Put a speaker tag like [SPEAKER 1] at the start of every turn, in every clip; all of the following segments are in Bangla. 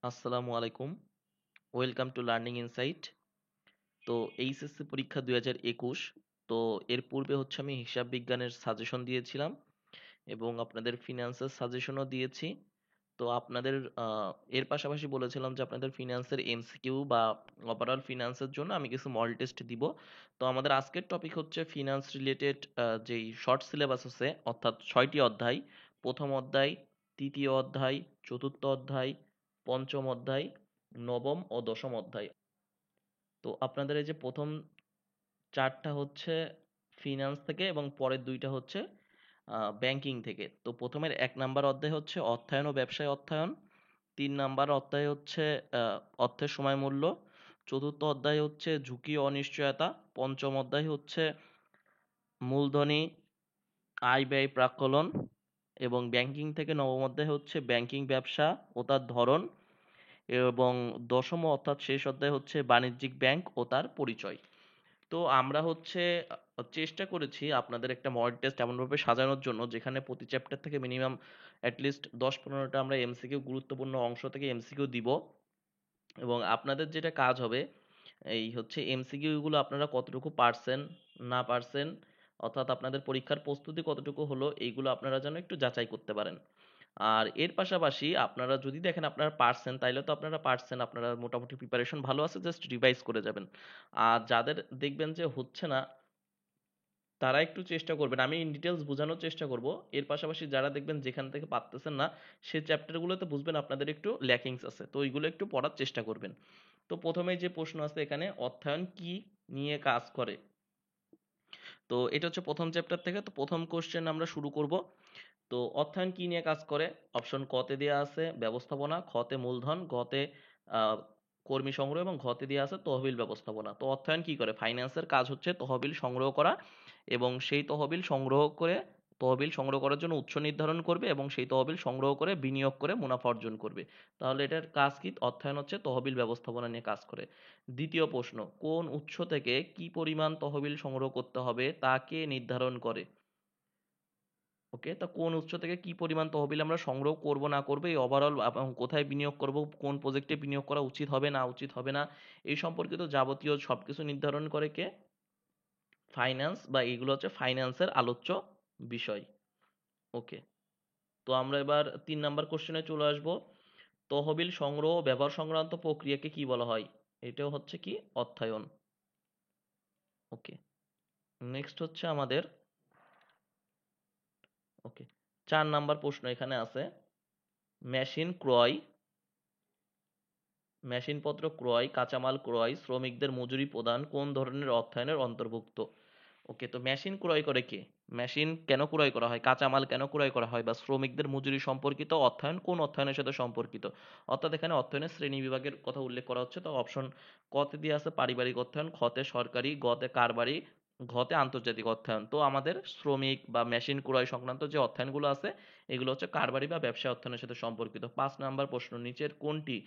[SPEAKER 1] আসসালামু আলাইকুম। Welcome to learning insight. তো এইচএসসি পরীক্ষা 2021। তো এর পূর্বে হচ্ছে আমি হিসাব বিজ্ঞানের সাজেশন দিয়েছিলাম এবং আপনাদের ফিনান্সের সাজেশনও দিয়েছি। তো আপনাদের এর পাশাপাশি বলেছিলাম যে আপনাদের ফিনান্সের এমসিকিউ বা ওভারঅল ফিনান্সের জন্য আমি কিছু মডেল টেস্ট দিব। তো আমাদের আজকের টপিক হচ্ছে ফিনান্স রিলেটেড যেই শর্ট সিলেবাস আছে অর্থাৎ 6টি অধ্যায়। প্রথম অধ্যায়, তৃতীয় অধ্যায়, চতুর্থ অধ্যায়, পঞ্চম অধ্যায়, নবম ও দশম অধ্যায়। তো আপনাদের এই যে প্রথম 4টা হচ্ছে ফিনান্স থেকে এবং পরের 2টা হচ্ছে ব্যাংকিং থেকে। তো প্রথমের 1 নাম্বার অধ্যায় হচ্ছে অর্থায়ন ও ব্যবসায় অর্থায়ন। 3 নাম্বার অধ্যায় হচ্ছে অর্থের সময় মূল্য। চতুর্থ অধ্যায় হচ্ছে ঝুঁকি ও অনিশ্চয়তা। পঞ্চম অধ্যায় হচ্ছে মূলধনী আয় ব্যয় প্রাক্কলন। এবং ব্যাংকিং থেকে নবম অধ্যায় হচ্ছে ব্যাংকিং ব্যবসা ও তার ধরন। এবং দশম অর্থাৎ শেষ অধ্যায় হচ্ছে বাণিজ্যিক ব্যাংক ও তার পরিচয়। তো আমরা হচ্ছে চেষ্টা করেছি আপনাদের একটা মডেল টেস্ট এমনভাবে সাজানোর জন্য যেখানে প্রতি চ্যাপ্টার থেকে মিনিমাম অ্যাটলিস্ট 10-15টা আমরা এমসিকিউ গুরুত্বপূর্ণ অংশ থেকে এমসিকিউ দিব। এবং আপনাদের যেটা কাজ হবে এই হচ্ছে এমসিকিউ গুলো আপনারা কতটুকু পারছেন না পারছেন, অর্থাৎ আপনাদের পরীক্ষার প্রস্তুতি কতটুকু হলো এইগুলো আপনারা যেন একটু যাচাই করতে পারেন। আর এর পাশাপাশি আপনারা যদি দেখেন আপনারা পারছেন তাইলে তো আপনারা পারছেন, আপনারা মোটামুটি প্রিপারেশন ভালো আছে, জাস্ট রিভাইজ করে যাবেন। আর যাদের দেখবেন যে হচ্ছে না তারা একটু চেষ্টা করবেন, আমি ইন ডিটেলস বোঝানোর চেষ্টা করব। এর পাশাপাশি যারা দেখবেন যেখান থেকে পারতেছেন না সে চ্যাপ্টারগুলোতে বুঝবেন আপনাদের একটু ল্যাকিংস আছে, তো ওইগুলো একটু পড়ার চেষ্টা করবেন। তো প্রথমেই যে প্রশ্ন আছে এখানে, অর্থায়ন কি নিয়ে কাজ করে। তো এটা হচ্ছে প্রথম চ্যাপ্টার থেকে। তো প্রথম কোশ্চেন আমরা শুরু করব। তো অর্থায়ন কি নিয়ে কাজ করে? অপশন ক তে দেওয়া আছে ব্যবস্থাপনা, খ তে মূলধন, গ তে আহ, কর্মী সংগ্রহ এবং ঘ তে দেওয়া আছে তহবিল ব্যবস্থাপনা। তো অর্থায়ন কি করে? ফাইন্যান্সের কাজ হচ্ছে তহবিল সংগ্রহ করা এবং সেই তহবিল সংগ্রহ করার জন্য উৎস নির্ধারণ করবে এবং সেই তহবিল সংগ্রহ করে বিনিয়োগ করে মুনাফা অর্জন করবে। তাহলে এটার কাজ কি? অর্থায়ন হচ্ছে তহবিল ব্যবস্থাপনা নিয়ে কাজ করে। দ্বিতীয় প্রশ্ন, কোন উৎস থেকে কি পরিমাণ তহবিল সংগ্রহ করতে হবে তা কে নির্ধারণ করে? ওকে, তা কোন উৎস থেকে কি পরিমাণ তহবিল আমরা সংগ্রহ করব না করব, এই ওভারঅল এবং কোথায় বিনিয়োগ করব, কোন প্রজেক্টে বিনিয়োগ করা উচিত হবে না উচিত হবে না, এই সম্পর্কিত যাবতীয় সবকিছু নির্ধারণ করে কে? ফাইন্যান্স, বা এইগুলো হচ্ছে ফাইন্যান্সের আলোচ্য বিষয়। ওকে, তো আমরা এবার 3 নাম্বার কোশ্চেনে চলে আসব। তহবিল সংগ্রহ ও ব্যবহার সংক্রান্ত প্রক্রিয়াকে কি বলা হয়? এটাও হচ্ছে কি? অর্থায়ন। ওকে, নেক্সট হচ্ছে আমাদের, ওকে, 4 নাম্বার প্রশ্ন এখানে আছে, মেশিন ক্রয়, মেশিনপত্র ক্রয়, কাঁচামাল ক্রয়, শ্রমিকদের মজুরি প্রদান কোন ধরনের অর্থায়নের অন্তর্ভুক্ত? ওকে, তো মেশিন ক্রয় করে কে? মেশিন কেন ক্রয় করা হয়, কাঁচামাল কেন ক্রয় করা হয়, বা শ্রমিকদের মজুরি সম্পর্কিত অর্থায়ন কোন অর্থায়নের সাথে সম্পর্কিত? অর্থাৎ এখানে অর্থায়নের শ্রেণী বিভাগের কথা উল্লেখ করা হচ্ছে। তো অপশন ক তে দিয়ে আছে পারিবারিক অর্থায়ন, খ তে সরকারি, গ তে কারবারি, ঘ তে আন্তর্জাতিক অর্থায়ন। তো আমাদের শ্রমিক বা মেশিন ক্রয় সংক্রান্ত যে অর্থায়নগুলো আছে এগুলো হচ্ছে কারবারি বা ব্যবসায় অর্থায়নের সাথে সম্পর্কিত। 5 নাম্বার প্রশ্ন, নিচের কোনটি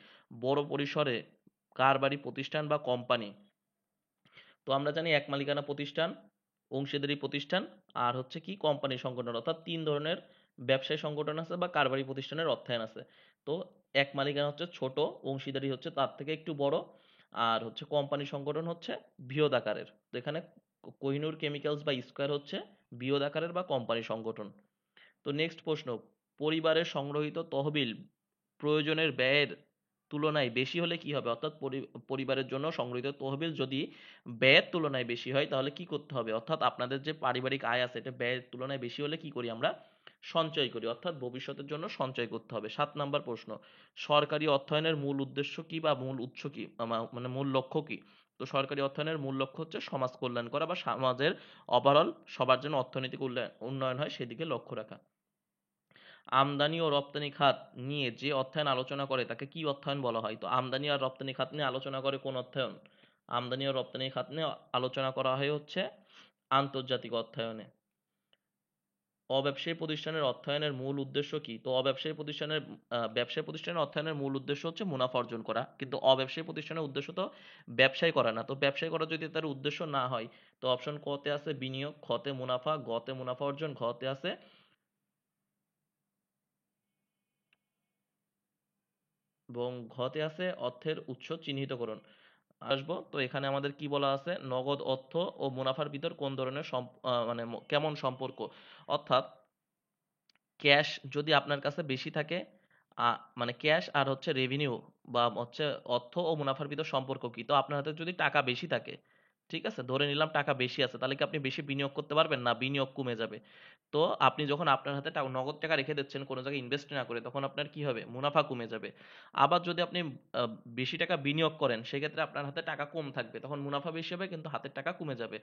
[SPEAKER 1] বড় পরিসরে কারবারি প্রতিষ্ঠান বা কোম্পানি? তো আমরা জানি এক মালিকানা প্রতিষ্ঠান, অংশীদারি প্রতিষ্ঠান, আর হচ্ছে কি কোম্পানি সংগঠন, অর্থাৎ 3 ধরনের ব্যবসায়ী সংগঠন আছে বা কারবারি প্রতিষ্ঠানের অর্থায়ন আছে। তো এক মালিকানা হচ্ছে ছোট, অংশীদারি হচ্ছে তার থেকে একটু বড়, আর হচ্ছে কোম্পানি সংগঠন হচ্ছে বৃহৎ আকারের। তো এখানে কোহিনূর কেমিক্যালস বা স্কয়ার হচ্ছে বৃহৎ আকারের বা কোম্পানি সংগঠন। তো নেক্সট প্রশ্ন, পরিবারের সংগ্রহীত তহবিল প্রয়োজনের ব্যয়ের তুলনায় বেশি হলে কি হবে? অর্থাৎ পরিবারের জন্য সংগৃহীত তহবিল যদি ব্যয়ের তুলনায় বেশি হয় তাহলে কি করতে হবে? অর্থাৎ আপনাদের যে পারিবারিক আয় আছে এটা ব্যয়ের তুলনায় বেশি হলে কি করি আমরা? সঞ্চয় করি, অর্থাৎ ভবিষ্যতের জন্য সঞ্চয় করতে হবে। 7 নাম্বার প্রশ্ন, সরকারি অর্থায়নের মূল উদ্দেশ্য কি বা মূল উৎস কি, মানে মূল লক্ষ্য কি? তো সরকারি অর্থায়নের মূল লক্ষ্য হচ্ছে সমাজ কল্যাণ করা বা সমাজের ওভারঅল সবার জন্য অর্থনৈতিক উন্নয়ন হয় সেদিকে লক্ষ্য রাখা। আমদানি ও রপ্তানি খাত নিয়ে যে অর্থায়ন আলোচনা করে তাকে কি অর্থায়ন বলা হয়? তো আমদানি আর রপ্তানি খাত নিয়ে আলোচনা করে কোন অর্থায়ন? আমদানি ও রপ্তানি খাত নিয়ে আলোচনা করা হয় হচ্ছে আন্তর্জাতিক অর্থায়নে। অব্যবসায়ী প্রতিষ্ঠানের অর্থায়নের মূল উদ্দেশ্য কি? তো ব্যবসায়ী প্রতিষ্ঠানের অর্থায়নের মূল উদ্দেশ্য হচ্ছে মুনাফা অর্জন করা, কিন্তু অব্যবসায়ী প্রতিষ্ঠানের উদ্দেশ্য তো ব্যবসায় করা না। তো ব্যবসায় করা যদি তার উদ্দেশ্য না হয়, তো অপশন ক তে আছে বিনিয়োগ, খ তে মুনাফা, গ তে মুনাফা অর্জন, ঘ তে আছে এবং ঘতে আছে অর্থের উৎস চিহ্নিত করুন। আসবো তো এখানে আমাদের কি বলা আছে, নগদ অর্থ ও মুনাফার ভিতর কোন ধরনের মানে কেমন সম্পর্ক, অর্থাৎ ক্যাশ যদি আপনার কাছে বেশি থাকে, মানে ক্যাশ আর হচ্ছে রেভিনিউ বা হচ্ছে অর্থ ও মুনাফার ভিতর সম্পর্ক কি, তো আপনার হাতে যদি টাকা বেশি থাকে, ঠিক আছে, ধরে নিলাম টাকা বেশি আছে, তাহলে কি আপনি বেশি বিনিয়োগ করতে পারবেন? না, বিনিয়োগ কমে যাবে। তো আপনি যখন আপনার হাতে নগদ টাকা রেখে দিচ্ছেন কোনো জায়গায় ইনভেস্ট না করে, তখন আপনার কি হবে, মুনাফা কমে যাবে। আবার যদি আপনি বেশি টাকা বিনিয়োগ করেন, সেক্ষেত্রে আপনার হাতে টাকা কম থাকবে, তখন মুনাফা বেশি হবে কিন্তু হাতের টাকা কমে যাবে।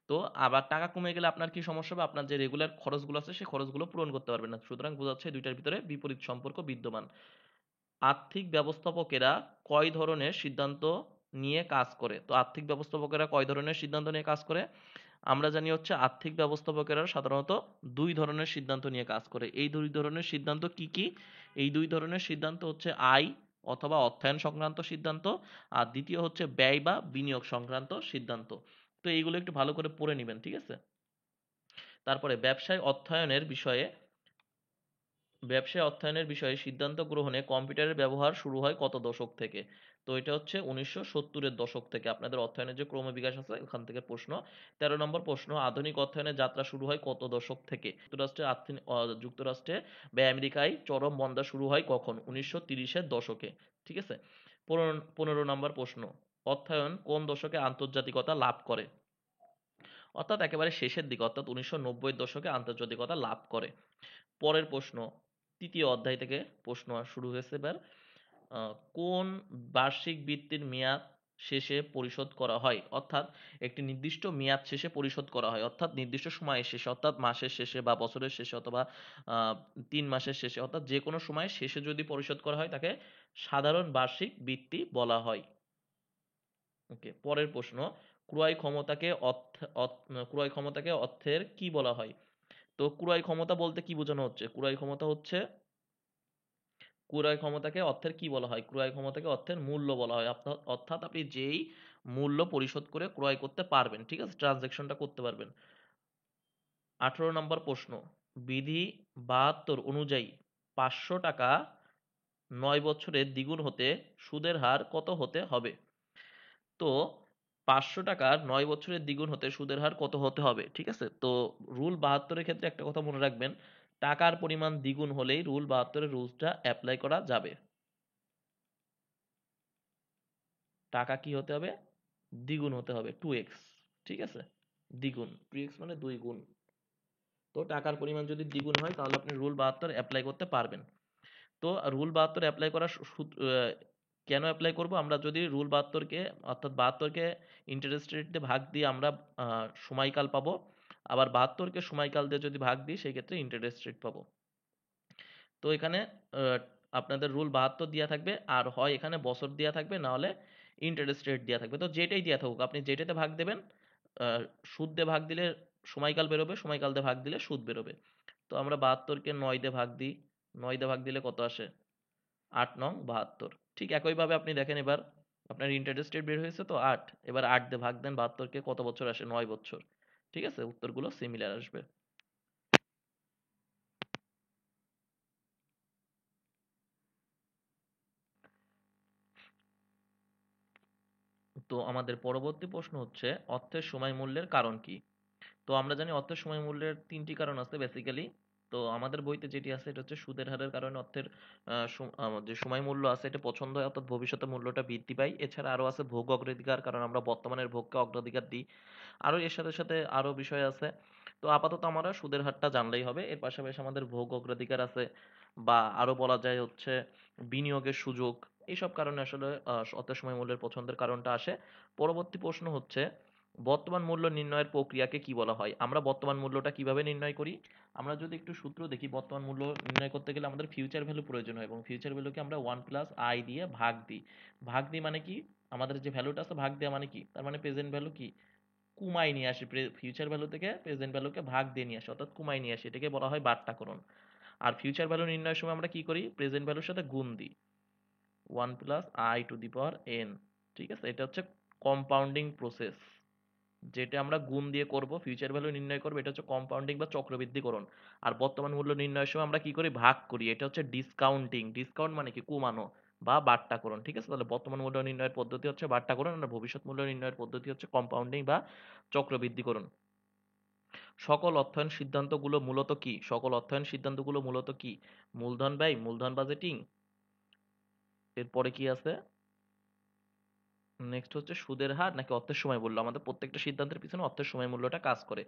[SPEAKER 1] তো আবার টাকা কমে গেলে আপনার কি সমস্যা হবে, আপনার যে রেগুলার খরচগুলো আছে সেই খরচগুলো পূরণ করতে পারবেন না। সুতরাং বোঝা যাচ্ছে এই দুইটার ভিতরে বিপরীত সম্পর্ক বিদ্যমান। আর্থিক ব্যবস্থাপকেরা কয় ধরনের সিদ্ধান্ত নিয়ে কাজ করে? তো আর্থিক ব্যবস্থাপকেরা কয় ধরনের সিদ্ধান্ত নিয়ে কাজ করে? আমরা জানি হচ্ছে আর্থিক ব্যবস্থাপকেরা সাধারণত দুই ধরনের সিদ্ধান্ত নিয়ে কাজ করে। এই দুই ধরনের সিদ্ধান্ত কি কি? এই দুই ধরনের সিদ্ধান্ত হচ্ছে আয় অথবা অর্থায়ন সংক্রান্ত সিদ্ধান্ত, আর দ্বিতীয় হচ্ছে ব্যয় বা বিনিয়োগ সংক্রান্ত সিদ্ধান্ত। তো এইগুলো একটু ভালো করে পড়ে নিবেন, ঠিক আছে? তারপরে ব্যবসায় অর্থায়নের বিষয়ে সিদ্ধান্ত গ্রহণে কম্পিউটারের ব্যবহার শুরু হয় কত দশক থেকে? তো এটা হচ্ছে 1970-এর দশক থেকে। আপনাদের অর্থায়নের যে ক্রমবিকাশ আছে ওখান থেকে প্রশ্ন। 13 নম্বর প্রশ্ন, আধুনিক অর্থায়নের যাত্রা শুরু হয় কত দশক থেকে? যুক্তরাষ্ট্রে বা আমেরিকায় চরম মন্দা শুরু হয় কখন? 1930-এর দশকে। ঠিক আছে। 15 নম্বর প্রশ্ন, অর্থায়ন কোন দশকে আন্তর্জাতিকতা লাভ করে? অর্থাৎ একেবারে শেষের দিকে, অর্থাৎ 1990-এর দশকে আন্তর্জাতিকতা লাভ করে। পরের প্রশ্ন, তৃতীয় অধ্যায় থেকে প্রশ্ন শুরু হয়েছে এবার। কোন বার্ষিক বৃত্তির মেয়াদ শেষে পরিশোধ করা হয়? অর্থাৎ একটি নির্দিষ্ট মেয়াদ শেষে পরিশোধ করা হয়, অর্থাৎ নির্দিষ্ট সময়ের শেষে, অর্থাৎ মাসের শেষে বা বছরের শেষে অথবা 3 মাসের শেষে, অর্থাৎ যে কোনো সময় শেষে যদি পরিশোধ করা হয় তাকে সাধারণ বার্ষিক বৃত্তি বলা হয়। ওকে, পরের প্রশ্ন, ক্রয় ক্ষমতাকে ক্রয় ক্ষমতাকে অর্থের কি বলা হয়? তো ক্রয় ক্ষমতা বলতে কি বোঝানো হচ্ছে? ক্রয় ক্ষমতাকে অর্থের কি বলা হয়? ক্রয় ক্ষমতাকে অর্থের মূল্য বলা হয়। অর্থাৎ আপনি যেই মূল্য পরিশোধ করে ক্রয় করতে পারবেন, ঠিক আছে, ট্রানজেকশনটা করতে পারবেন। 18 নম্বর প্রশ্ন, বিধি 72 অনুযায়ী 500 টাকা 9 বছরে দ্বিগুণ হতে সুদের হার কত হতে হবে? তো 500 টাকার 9 বছরের দ্বিগুণ হতে সুদের হার কত হতে হবে, ঠিক আছে? তো রুল 72-এর ক্ষেত্রে একটা কথা মনে রাখবেন, টাকার পরিমাণ দ্বিগুণ হলেই রুল 72-এর রুলসটা অ্যাপ্লাই করা যাবে। টাকা কি হতে হবে? দ্বিগুণ হতে হবে, 2x। ঠিক আছে, দ্বিগুণ, 2x মানে 2 গুণ। তো টাকার পরিমাণ যদি দ্বিগুণ হয় তাহলে আপনি রুল 72 অ্যাপ্লাই করতে পারবেন। তো রুল 72 অ্যাপ্লাই করার কেন অ্যাপ্লাই করব? আমরা যদি রুল 72-কে, অর্থাৎ 72-কে ইন্টারেস্ট রেট দিয়ে ভাগ দিয়ে আমরা সময়কাল পাবো, আবার 72-কে সময়কাল দিয়ে যদি ভাগ দিই সেই ক্ষেত্রে ইন্টারেস্ট রেট পাবো। তো এখানে আহ, আপনাদের রুল 72 দেওয়া থাকবে, আর হয় এখানে বছর দেওয়া থাকবে, না হলে ইন্টারেস্ট রেট দেওয়া থাকবে। তো যেটাই দেওয়া থাকুক আপনি যেটাতে ভাগ দেবেন, আহ, সুদ দিয়ে ভাগ দিলে সময়কাল বেরোবে, সময়কাল দিয়ে ভাগ দিলে সুদ বেরোবে। তো আমরা 72-কে 9 দিয়ে ভাগ দিই, 9 দিয়ে ভাগ দিলে কত আসে? 8 9 72। ঠিক একইভাবে আপনি দেখেন এবার, আপনার ইন্টারেস্ট রেট বের হয়েছে তো 8, এবার 8 দিয়ে ভাগ দেন 72-কে, কত বছর আসে? 9 বছর। ঠিক আছে, উত্তরগুলো সিমিলার আসবে। তো আমাদের পরবর্তী প্রশ্ন হচ্ছে, অর্থের সময় মূল্যের কারণ কি? তো আমরা জানি অর্থের সময় মূল্যের 3টি কারণ আছে বেসিক্যালি। তো আমাদের বইতে যেটি আছে এটা হচ্ছে সুদের হারের কারণে অর্থের যে সময় মূল্য আছে এটা পছন্দ হয়, অর্থাৎ ভবিষ্যতে মূল্যটা বৃদ্ধি পায়। এছাড়া আরো আছে ভোগ অগ্রাধিকার, কারণ আমরা বর্তমানের ভোগকে অগ্রাধিকার দিই। আরো এর সাথে সাথে আরো বিষয় আছে। তো আপাতত আমরা সুদের হারটা জানলেই হবে। এর পাশাপাশি আমাদের ভোগ অগ্রাধিকার আছে, বা আরো বলা যায় হচ্ছে বিনিয়োগের সুযোগ। এইসব কারণে আসলে অর্থের সময় মূল্যের পছন্দের কারণটা আসে। পরবর্তী প্রশ্ন হচ্ছে, বর্তমান মূল্য নির্ণয়ের প্রক্রিয়াকে কি বলা হয়? আমরা বর্তমান মূল্যটা কিভাবে নির্ণয় করি? আমরা যদি একটু সূত্র দেখি, বর্তমান মূল্য নির্ণয় করতে গেলে আমাদের ফিউচার ভ্যালু প্রয়োজন হয়, এবং ফিউচার ভ্যালুকে আমরা 1 + i দিয়ে ভাগ দিই। ভাগ দিই মানে কি, আমাদের যে ভ্যালুটা আছে ভাগ দেওয়া মানে কি, তার মানে প্রেজেন্ট ভ্যালু কি, কুমাই নিয়ে আসি, ফিউচার ভ্যালু থেকে প্রেজেন্ট ভ্যালুকে ভাগ দিয়ে নিয়ে আসি, অর্থাৎ কুমাই নিয়ে আসি, এটাকে বলা হয় বাট্টাকরণ। আর ফিউচার ভ্যালু নির্ণয়ের সময় আমরা কি করি, প্রেজেন্ট ভ্যালুর সাথে গুণ দিই, 1 + i⁴n। ঠিক আছে, এটা হচ্ছে কম্পাউন্ডিং প্রসেস, যেটা আমরা গুণ দিয়ে করব, ফিউচার ভ্যালু নির্ণয় করবো, এটা হচ্ছে কম্পাউন্ডিং বা চক্রবৃদ্ধিকরণ। আর বর্তমান মূল্য নির্ণয়ের সময় আমরা কি করি, ভাগ করি, এটা হচ্ছে ডিসকাউন্টিং। ডিসকাউন্ট মানে কি, কমানো, বা বাট্টাকরণ। ঠিক আছে? তাহলে বর্তমান মূল্য নির্ণয়ের পদ্ধতি হচ্ছে বাট্টাকরণ আর ভবিষ্যৎ মূল্য নির্ণয়ের পদ্ধতি হচ্ছে কম্পাউন্ডিং বা চক্রবৃদ্ধিকরণ। সকল অর্থায়ন সিদ্ধান্তগুলো মূলত কি? সকল অর্থায়ন সিদ্ধান্তগুলো মূলত কি? মূলধন ব্যয়, মূলধন বাজেটিং, এরপরে কি আছে? নেক্সট হচ্ছে সুদের হার নাকি অর্থের সময় মূল্য। আমাদের প্রত্যেকটা সিদ্ধান্তের পিছনে অর্থের সময় মূল্যটা কাজ করে।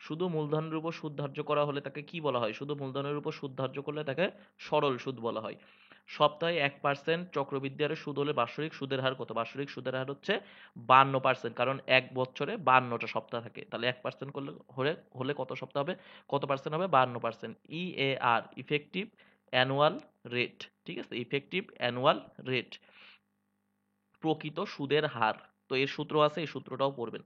[SPEAKER 1] শুধু মূলধনের উপর সুদ ধার্য করা হলে তাকে কি বলা হয়? শুধু মূলধনের উপর সুদ ধার্য করলে তাকে সরল সুদ বলা হয়। সপ্তাহে 1% চক্রবৃদ্ধি হারে সুদ হলে বাৎসরিক সুদের হার কত? বাৎসরিক সুদের হার হচ্ছে 52%, কারণ এক বছরে 52টা সপ্তাহ থাকে। তাহলে 1% করলে হলে হলে কত সপ্তাহ হবে? কত পার্সেন্ট হবে? 52%। EAR, effective annual rate. ঠিক আছে? ইফেক্টিভ অ্যানুয়াল রেট, প্রকৃত সুদের হার। তো এর সূত্র আছে, এই সূত্রটাও পড়বেন।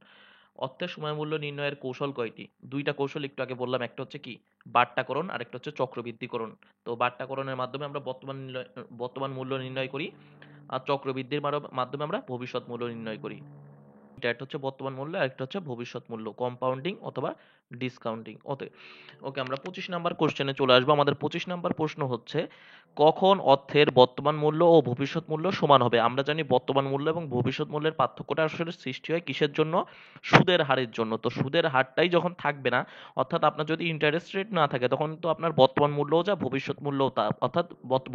[SPEAKER 1] অর্থের সময় মূল্য নির্ণয়ের কৌশল কয়টি? দুইটা কৌশল একটু আগে বললাম, একটা হচ্ছে কি বাট্টাকরণ আর একটা হচ্ছে চক্রবৃদ্ধিকরণ। তো বাট্টাকরণের মাধ্যমে আমরা বর্তমান মূল্য নির্ণয় করি, আর চক্রবৃদ্ধির মাধ্যমে আমরা ভবিষ্যৎ মূল্য নির্ণয় করি। এটা একটা হচ্ছে বর্তমান মূল্য আর একটা হচ্ছে ভবিষ্যৎ মূল্য, কম্পাউন্ডিং অথবা ডিসকাউন্টিং। ওকে, আমরা 25 নাম্বার কোশ্চেনে চলে আসবো। আমাদের 25 নাম্বার প্রশ্ন হচ্ছে, কখন অর্থের বর্তমান মূল্য ও ভবিষ্যৎ মূল্য সমান হবে? আমরা জানি বর্তমান মূল্য এবং ভবিষ্যৎ মূল্যের পার্থক্যটা আসলে সৃষ্টি হয় কিসের জন্য? সুদের হারের জন্য। তো সুদের হারটাই যখন থাকবে না, অর্থাৎ আপনার যদি ইন্টারেস্ট রেট না থাকে, তখন তো আপনার বর্তমান মূল্যও যা ভবিষ্যৎ মূল্যও তা, অর্থাৎ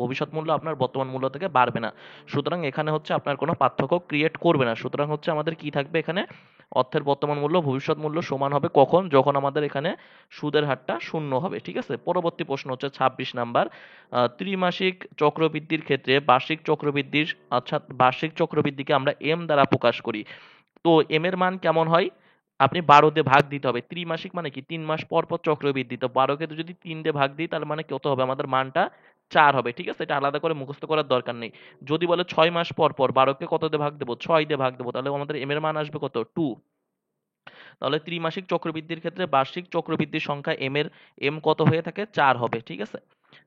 [SPEAKER 1] ভবিষ্যৎ মূল্য আপনার বর্তমান মূল্য থেকে বাড়বে না। সুতরাং এখানে হচ্ছে আপনার কোনো পার্থক্য ক্রিয়েট করবে না। সুতরাং হচ্ছে আমাদের কি থাকবে এখানে? অর্থের বর্তমান মূল্য ভবিষ্যৎ মূল্য সমান হবে কখন? যখন আমাদের এখানে সুদের হারটা শূন্য হবে। ঠিক আছে? পরবর্তী প্রশ্ন হচ্ছে 26 নাম্বার। ত্রিমাসিক চক্রবৃদ্ধির ক্ষেত্রে বার্ষিক চক্রবৃদ্ধিকে আমরা এম দ্বারা প্রকাশ করি। তো এম এর মান কেমন হয়? আপনি 12 দিয়ে ভাগ দিতে হবে। ত্রিমাসিক মানে কি? 3 মাস পর পর চক্রবৃদ্ধি। তো 12 কে যদি 3 দিয়ে ভাগ দিই, তার মানে কত হবে? আমাদের মানটা 4 হবে। ঠিক আছে? এটা আলাদা করে মুখস্থ করার দরকার নেই। যদি বলে 6 মাস পর পর 12 কে কত দিয়ে ভাগ দেবো? 6 দিয়ে ভাগ দেবো, তাহলে আমাদের এম এর মান আসবে কত? 2। তাহলে ত্রিমাসিক চক্রবৃদ্ধির ক্ষেত্রে বার্ষিক চক্রবৃদ্ধির সংখ্যা এম কত হয়ে থাকে? 4 হবে। ঠিক আছে?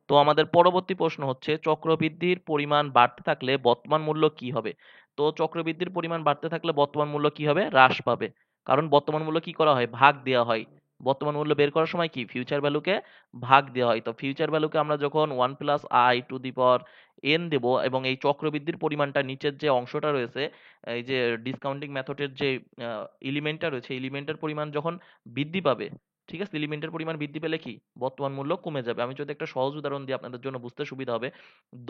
[SPEAKER 1] তো আমাদের পরবর্তী প্রশ্ন হচ্ছে, চক্রবৃদ্ধির পরিমাণ বাড়তে থাকলে বর্তমান মূল্য কি হবে? তো চক্রবৃদ্ধির পরিমাণ বাড়তে থাকলে বর্তমান মূল্য কি হবে? হ্রাস পাবে। কারণ বর্তমান মূল্য কি করা হয়? ভাগ দেওয়া হয়। বর্তমান মূল্য বের করার সময় কি ফিউচার ভ্যালুকে ভাগ দেওয়া হয়। তো ফিউচার ভ্যালুকে আমরা যখন 1 + i⁴ দেব, এবং এই চক্রবৃদ্ধির পরিমাণটা নিচের যে অংশটা রয়েছে, এই যে ডিসকাউন্টিং মেথডের যে এলিমেন্টটা রয়েছে, এলিমেন্টের পরিমাণ যখন বৃদ্ধি পাবে, ঠিক আছে, এলিমেন্টের পরিমাণ বৃদ্ধি পেলে কি বর্তমান মূল্য কমে যাবে। আমি যদি একটা সহজ উদাহরণ দিই আপনাদের জন্য বুঝতে সুবিধা হবে।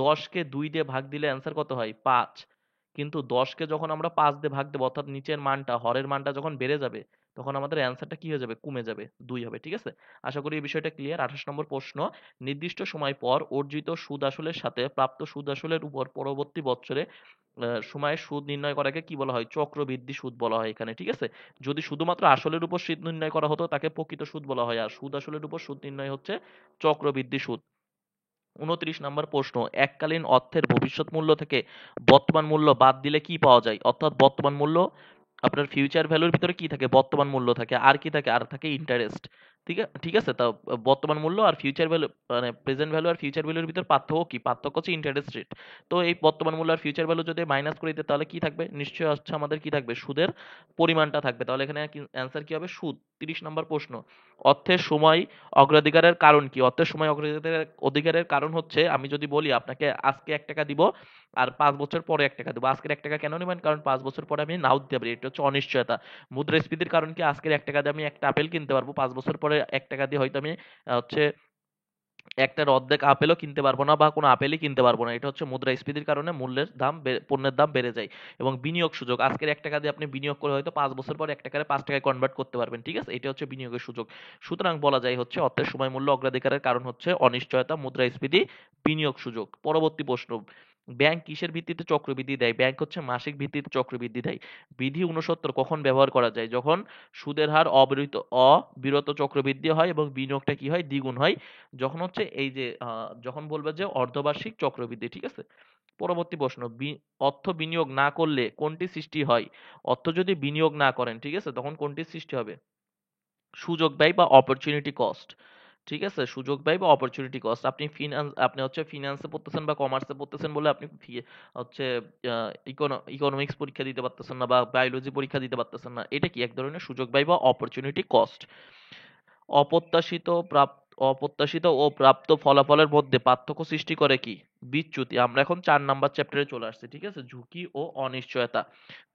[SPEAKER 1] 10কে 2 দিয়ে ভাগ দিলে অ্যান্সার কত হয়? 5। কিন্তু 10কে যখন আমরা 5 দিয়ে ভাগ দেবো, অর্থাৎ নিচের মানটা, হরের মানটা যখন বেড়ে যাবে, তখন আমাদের অ্যান্সারটা কি হয়ে যাবে? কমে যাবে, 2 হবে। ঠিক আছে? আশা করি এই বিষয়টা ক্লিয়ার। 28 নম্বর প্রশ্ন, নির্দিষ্ট সময় পর অর্জিত সুদ আসলের সাথে প্রাপ্ত সুদ আসলের উপর পরবর্তী বছরে সময়ে সুদ নির্ণয় করাকে কি বলা হয়? চক্রবৃদ্ধি সুদ বলা হয় এখানে। ঠিক আছে? যদি শুধুমাত্র আসলের উপর সুদ নির্ণয় করা হতো, তাকে প্রকৃত সুদ বলা হয়। আর সুদ আসলের উপর সুদ নির্ণয় হচ্ছে চক্রবৃদ্ধি সুদ। 29 নম্বর প্রশ্ন, এককালীন অর্থের ভবিষ্যৎ মূল্য থেকে বর্তমান মূল্য বাদ দিলে কি পাওয়া যায়? অর্থাৎ বর্তমান মূল্য, আপনার ফিউচার ভ্যালুর ভিতরে কি থাকে? বর্তমান মূল্য থাকে। আর কি থাকে? আর থাকে ইন্টারেস্ট। ঠিক আছে? তা বর্তমান মূল্য আর ফিউচার ভ্যালু, মানে প্রেজেন্ট ভ্যালু আর ফিউচার ভ্যালুর ভিতর পার্থক্য কি? পার্থক্য হচ্ছে ইন্টারেস্ট রেট। তো এই বর্তমান মূল্য আর ফিউচার ভ্যালু যদি মাইনাস করে দিতে, তাহলে কি থাকবে? নিশ্চয়ই হচ্ছে আমাদের কি থাকবে? সুদের পরিমাণটা থাকবে। তাহলে এখানে অ্যান্সার কি হবে? সুদ। 30 নম্বর প্রশ্ন, অর্থের সময় অগ্রাধিকারের কারণ কি? অর্থের সময় অধিকারের কারণ হচ্ছে, আমি যদি বলি আপনাকে আজকে 1 টাকা দিব আর 5 বছর পরে 1 টাকা দেবো, আজকের 1 টাকা কেন নেবেন? কারণ 5 বছর পরে আমি নাও দিতে পারি। এটা হচ্ছে অনিশ্চয়তা। মুদ্রাস্ফীতির কারণ কি? আজকের 1 টাকা দিয়ে আমি একটা আপেল কিনতে পারবো, 5 বছর পরে 1 টাকা দিয়ে হয়তো আমি হচ্ছে একটার অর্ধেক আপেলও কিনতে পারবো না, বা কোনো আপেলই কিনতে পারবো না। এটা হচ্ছে মুদ্রাস্ফীতির কারণে পণ্যের দাম বেড়ে যায়। এবং বিনিয়োগ সুযোগ, আজকের 1 টাকা দিয়ে আপনি বিনিয়োগ করে হয়তো 5 বছর পরে 1 টাকারে 5 টাকায় কনভার্ট করতে পারবেন। ঠিক আছে? এটা হচ্ছে বিনিয়োগের সুযোগ। সুতরাং বলা যায় হচ্ছে অর্থের সময় মূল্য অগ্রাধিকারের কারণ হচ্ছে অনিশ্চয়তা, মুদ্রাস্ফীতি, বিনিয়োগ সুযোগ। পরবর্তী প্রশ্ন, ব্যাংক কিসের ভিত্তিতে চক্রবৃদ্ধি দেয়? ব্যাংক হচ্ছে মাসিক ভিত্তিতে চক্রবৃদ্ধি দেয়। বিধি 69 কখন ব্যবহার করা যায়? যখন সুদের হার অবিরত চক্রবৃদ্ধি হয় এবং বিনিয়োগটা কি হয়? দ্বিগুণ হয়। যখন হচ্ছে এই যে যখন বলবে যে অর্ধবার্ষিক চক্রবৃদ্ধি। ঠিক আছে? পরবর্তী প্রশ্ন, অর্থ বিনিয়োগ না করলে কোনটি সৃষ্টি হয়? অর্থ যদি বিনিয়োগ না করেন, ঠিক আছে, তখন কোনটি সৃষ্টি হবে? সুযোগ ব্যয় বা অপরচুনিটি কস্ট। ঠিক আছে? সুযোগ ব্যয় বা অপরচুনিটি কস্ট। আপনি হচ্ছে ফিনান্সে পড়তেছেন বা কমার্সে পড়তেছেন বলে আপনি হচ্ছে ইকোনমিক্স পরীক্ষা দিতে পারতেছেন না, বা বায়োলজি পরীক্ষা দিতে পারতেছেন না। এটা কি? এক ধরনের সুযোগ ব্যয় বা অপরচুনিটি কস্ট। অপ্রত্যাশিত প্রাপ্ত অপ্রত্যাশিত ও প্রাপ্ত ফলাফলের মধ্যে পার্থক্য সৃষ্টি করে কি? বিচ্যুতি। আমরা এখন ৪ নাম্বার চ্যাপ্টারে চলে আসছি, ঠিক আছে? ঝুঁকি ও অনিশ্চয়তা।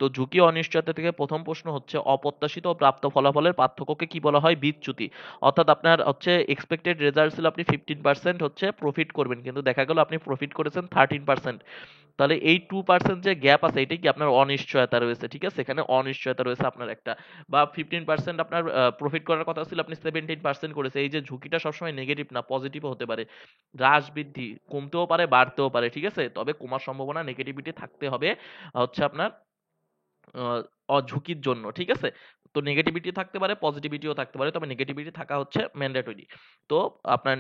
[SPEAKER 1] তো ঝুঁকি ও অনিশ্চয়তা থেকে প্রথম প্রশ্ন হচ্ছে অপ্রত্যাশিত ও প্রাপ্ত ফলাফলের পার্থক্যকে কি বলা হয়? বিচ্যুতি। অর্থাৎ আপনার হচ্ছে এক্সপেক্টেড রেজাল্ট ছিল আপনি 15% হচ্ছে প্রফিট করবেন, কিন্তু দেখা গেল আপনি প্রফিট করেছেন 13%। তাহলে এই 2% যে গ্যাপ আছে এটাই কি আপনার অনিশ্চয়তা রয়েছে, ঠিক আছে? এখানে অনিশ্চয়তা রয়েছে আপনার একটা। বা 15% আপনার প্রফিট করার কথা ছিল, আপনি 17% করেছে। এই যে ঝুঁকিটা সবসময় নেগেটিভ না, পজিটিভও হতে পারে। হ্রাস বৃদ্ধি কমতেও পারে, বাড়তেও পারে, ঠিক আছে? তবে কমার সম্ভাবনা, নেগেটিভিটি থাকতে হবে হচ্ছে আপনার আহ, ঝুঁকির জন্য, ঠিক আছে? তো নেগেটিভিটি থাকতে পারে, পজিটিভিটিও থাকতে পারে, তবে নেগেটিভিটি থাকা হচ্ছে ম্যান্ডেটরি। তো আপনার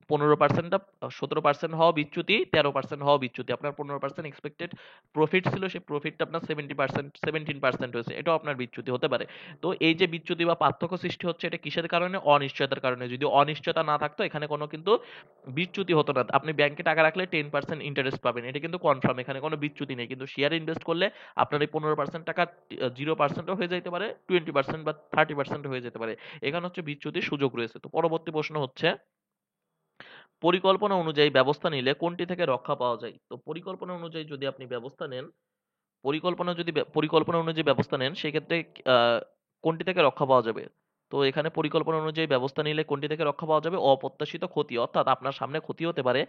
[SPEAKER 1] 15%টা 17% হওয়া বিচ্যুতি, 13% হওয়া বিচ্যুতি। আপনার 15% এক্সপেক্টেড প্রফিট ছিল, সেই প্রফিটটা আপনার 17% হয়েছে, এটাও আপনার বিচ্যুতি হতে পারে। তো এই যে বিচ্যুতি বা পার্থক্য সৃষ্টি হচ্ছে, এটা কিসের কারণে? অনিশ্চয়তার কারণে। যদি অনিশ্চয়তা না থাকতো এখানে কোনো কিন্তু বিচ্যুতি হতো না। আপনি ব্যাংকে টাকা রাখলে 10% ইন্টারেস্ট পাবেন, এটা কিন্তু কনফার্ম, এখানে কোনো বিচ্যুতি নেই। কিন্তু শেয়ারে ইনভেস্ট করলে আপনার এই 15% টাকা 0%ও হয়ে যেতে পারে, 20% বা 30% হয়ে যেতে পারে। এখানে হচ্ছে বিচ্যুতির সুযোগ রয়েছে। তো পরবর্তী প্রশ্ন হচ্ছে পরিকল্পনা অনুযায়ী ব্যবস্থা নিলে কোনটি থেকে রক্ষা পাওয়া যায়? তো পরিকল্পনা অনুযায়ী যদি আপনি ব্যবস্থা নেন, পরিকল্পনা অনুযায়ী ব্যবস্থা নেন, সেক্ষেত্রে আহ, কোনটি থেকে রক্ষা পাওয়া যাবে? তো এখানে পরিকল্পনা অনুযায়ী ব্যবস্থা নিলে কোনটি থেকে রক্ষা পাওয়া যাবে? অপ্রত্যাশিত ক্ষতি, অর্থাৎ আপনার সামনে ক্ষতি হতে পারে,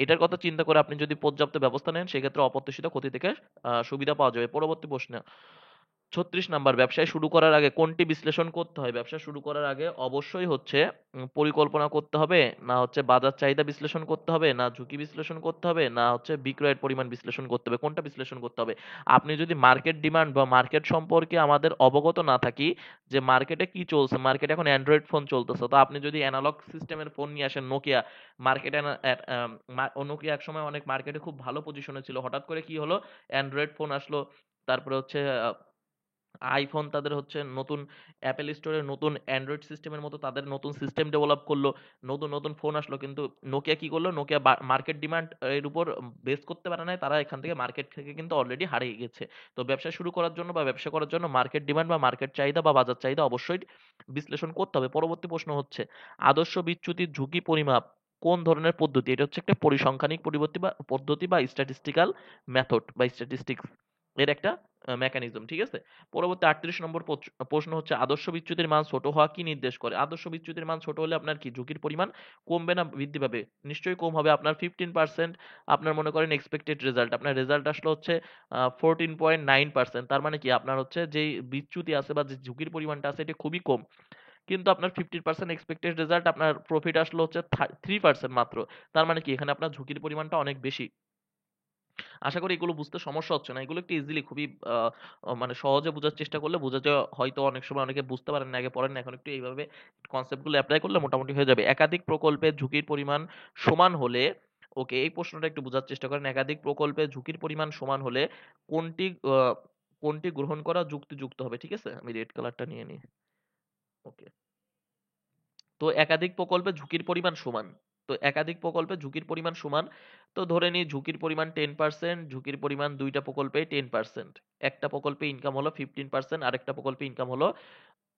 [SPEAKER 1] এটার কথা চিন্তা করে আপনি যদি পর্যাপ্ত ব্যবস্থা নেন, সেক্ষেত্রে অপ্রত্যাশিত ক্ষতি থেকে সুবিধা পাওয়া যাবে। পরবর্তী প্রশ্ন 36 নাম্বার, ব্যবসায় শুরু করার আগে কোনটি বিশ্লেষণ করতে হয়? ব্যবসা শুরু করার আগে অবশ্যই হচ্ছে পরিকল্পনা করতে হবে, না হচ্ছে বাজার চাহিদা বিশ্লেষণ করতে হবে, না ঝুঁকি বিশ্লেষণ করতে হবে, না হচ্ছে বিক্রয়ের পরিমাণ বিশ্লেষণ করতে হবে? কোনটা বিশ্লেষণ করতে হবে? আপনি যদি মার্কেট ডিমান্ড বা মার্কেট সম্পর্কে আমাদের অবগত না থাকি, যে মার্কেটে কি চলছে, মার্কেটে এখন অ্যান্ড্রয়েড ফোন চলতেছে, তো আপনি যদি অ্যানালগ সিস্টেমের ফোন নিয়ে আসেন, নোকিয়া, মার্কেটে নোকিয়া একসময় অনেক মার্কেটে খুব ভালো পজিশনে ছিল, হঠাৎ করে কি হলো, অ্যান্ড্রয়েড ফোন আসলো, তারপরে হচ্ছে আইফোন তাদের হচ্ছে নতুন অ্যাপেল স্টোরে নতুন অ্যান্ড্রয়েড সিস্টেমের মতো তাদের নতুন সিস্টেম ডেভেলপ করলো, নতুন নতুন ফোন আসলো, কিন্তু নোকিয়া কি করলো, নোকিয়া মার্কেট ডিমান্ড এর উপর বেস করতে পারে না, তারা এখান থেকে মার্কেট থেকে কিন্তু অলরেডি হারিয়ে গেছে। তো ব্যবসা শুরু করার জন্য বা ব্যবসা করার জন্য মার্কেট ডিমান্ড বা মার্কেট চাহিদা বা বাজার চাহিদা অবশ্যই বিশ্লেষণ করতে হবে। পরবর্তী প্রশ্ন হচ্ছে আদর্শ বিচ্যুতির ঝুঁকি পরিমাপ কোন ধরনের পদ্ধতি? এটা হচ্ছে একটা পরিসংখ্যানিক পদ্ধতি বা স্ট্যাটিস্টিক্যাল মেথড বা স্ট্যাটিস্টিক্স এর একটা মেকানিজম, ঠিক আছে? পরবর্তী 38 নম্বর প্রশ্ন হচ্ছে আদর্শ বিচ্যুতির মান ছোট হওয়া কি নির্দেশ করে? আদর্শ বিচ্যুতির মান ছোট হলে আপনার কি ঝুঁকির পরিমাণ কমবে না বৃদ্ধি পাবে? নিশ্চয়ই কম হবে। আপনার 15%, আপনার মনে করেন এক্সপেক্টেড রেজাল্ট, আপনার রেজাল্ট আসলো হচ্ছে 14.9%, তার মানে কি আপনার হচ্ছে যেই বিচ্যুতি আছে বা যে ঝুঁকির পরিমাণটা আছে এটা খুবই কম। কিন্তু আপনার 15% এক্সপেক্টেড রেজাল্ট, আপনার প্রফিট আসলো হচ্ছে 3% মাত্র, তার মানে কি এখানে আপনার ঝুঁকির পরিমাণটা অনেক বেশি। আশা করি এগুলো বুঝতে সমস্যা হচ্ছে না। এগুলো একটু ইজিলি খুবই মানে সহজে বোঝার চেষ্টা করলে বোঝা যায়। হয়তো অনেক সময় অনেকে বুঝতে পারেন না, আগে পড়েন না, এখন একটু এইভাবে কনসেপ্টগুলো এপ্লাই করলে মোটামুটি হয়ে যাবে। একাধিক প্রকল্পে ঝুঁকির পরিমাণ সমান হলে, ওকে, এই প্রশ্নটা একটু বোঝার চেষ্টা করেন। একাধিক প্রকল্পে ঝুঁকির পরিমাণ সমান হলে কোনটি কোনটি গ্রহণ করা যুক্তিযুক্ত হবে? ঠিক আছে, আমি রেড কালারটা নিয়ে নিই। ওকে, তো একাধিক প্রকল্পে ঝুঁকির পরিমাণ সমান। তো একাধিক প্রকল্পে ঝুঁকির পরিমাণ সমান। তো ধরে নিই ঝুঁকির পরিমাণ 10%, ঝুঁকির পরিমাণ দুইটা প্রকল্পে 10%। একটা প্রকল্পে ইনকাম হলো 15%, আরেকটা প্রকল্পে ইনকাম হলো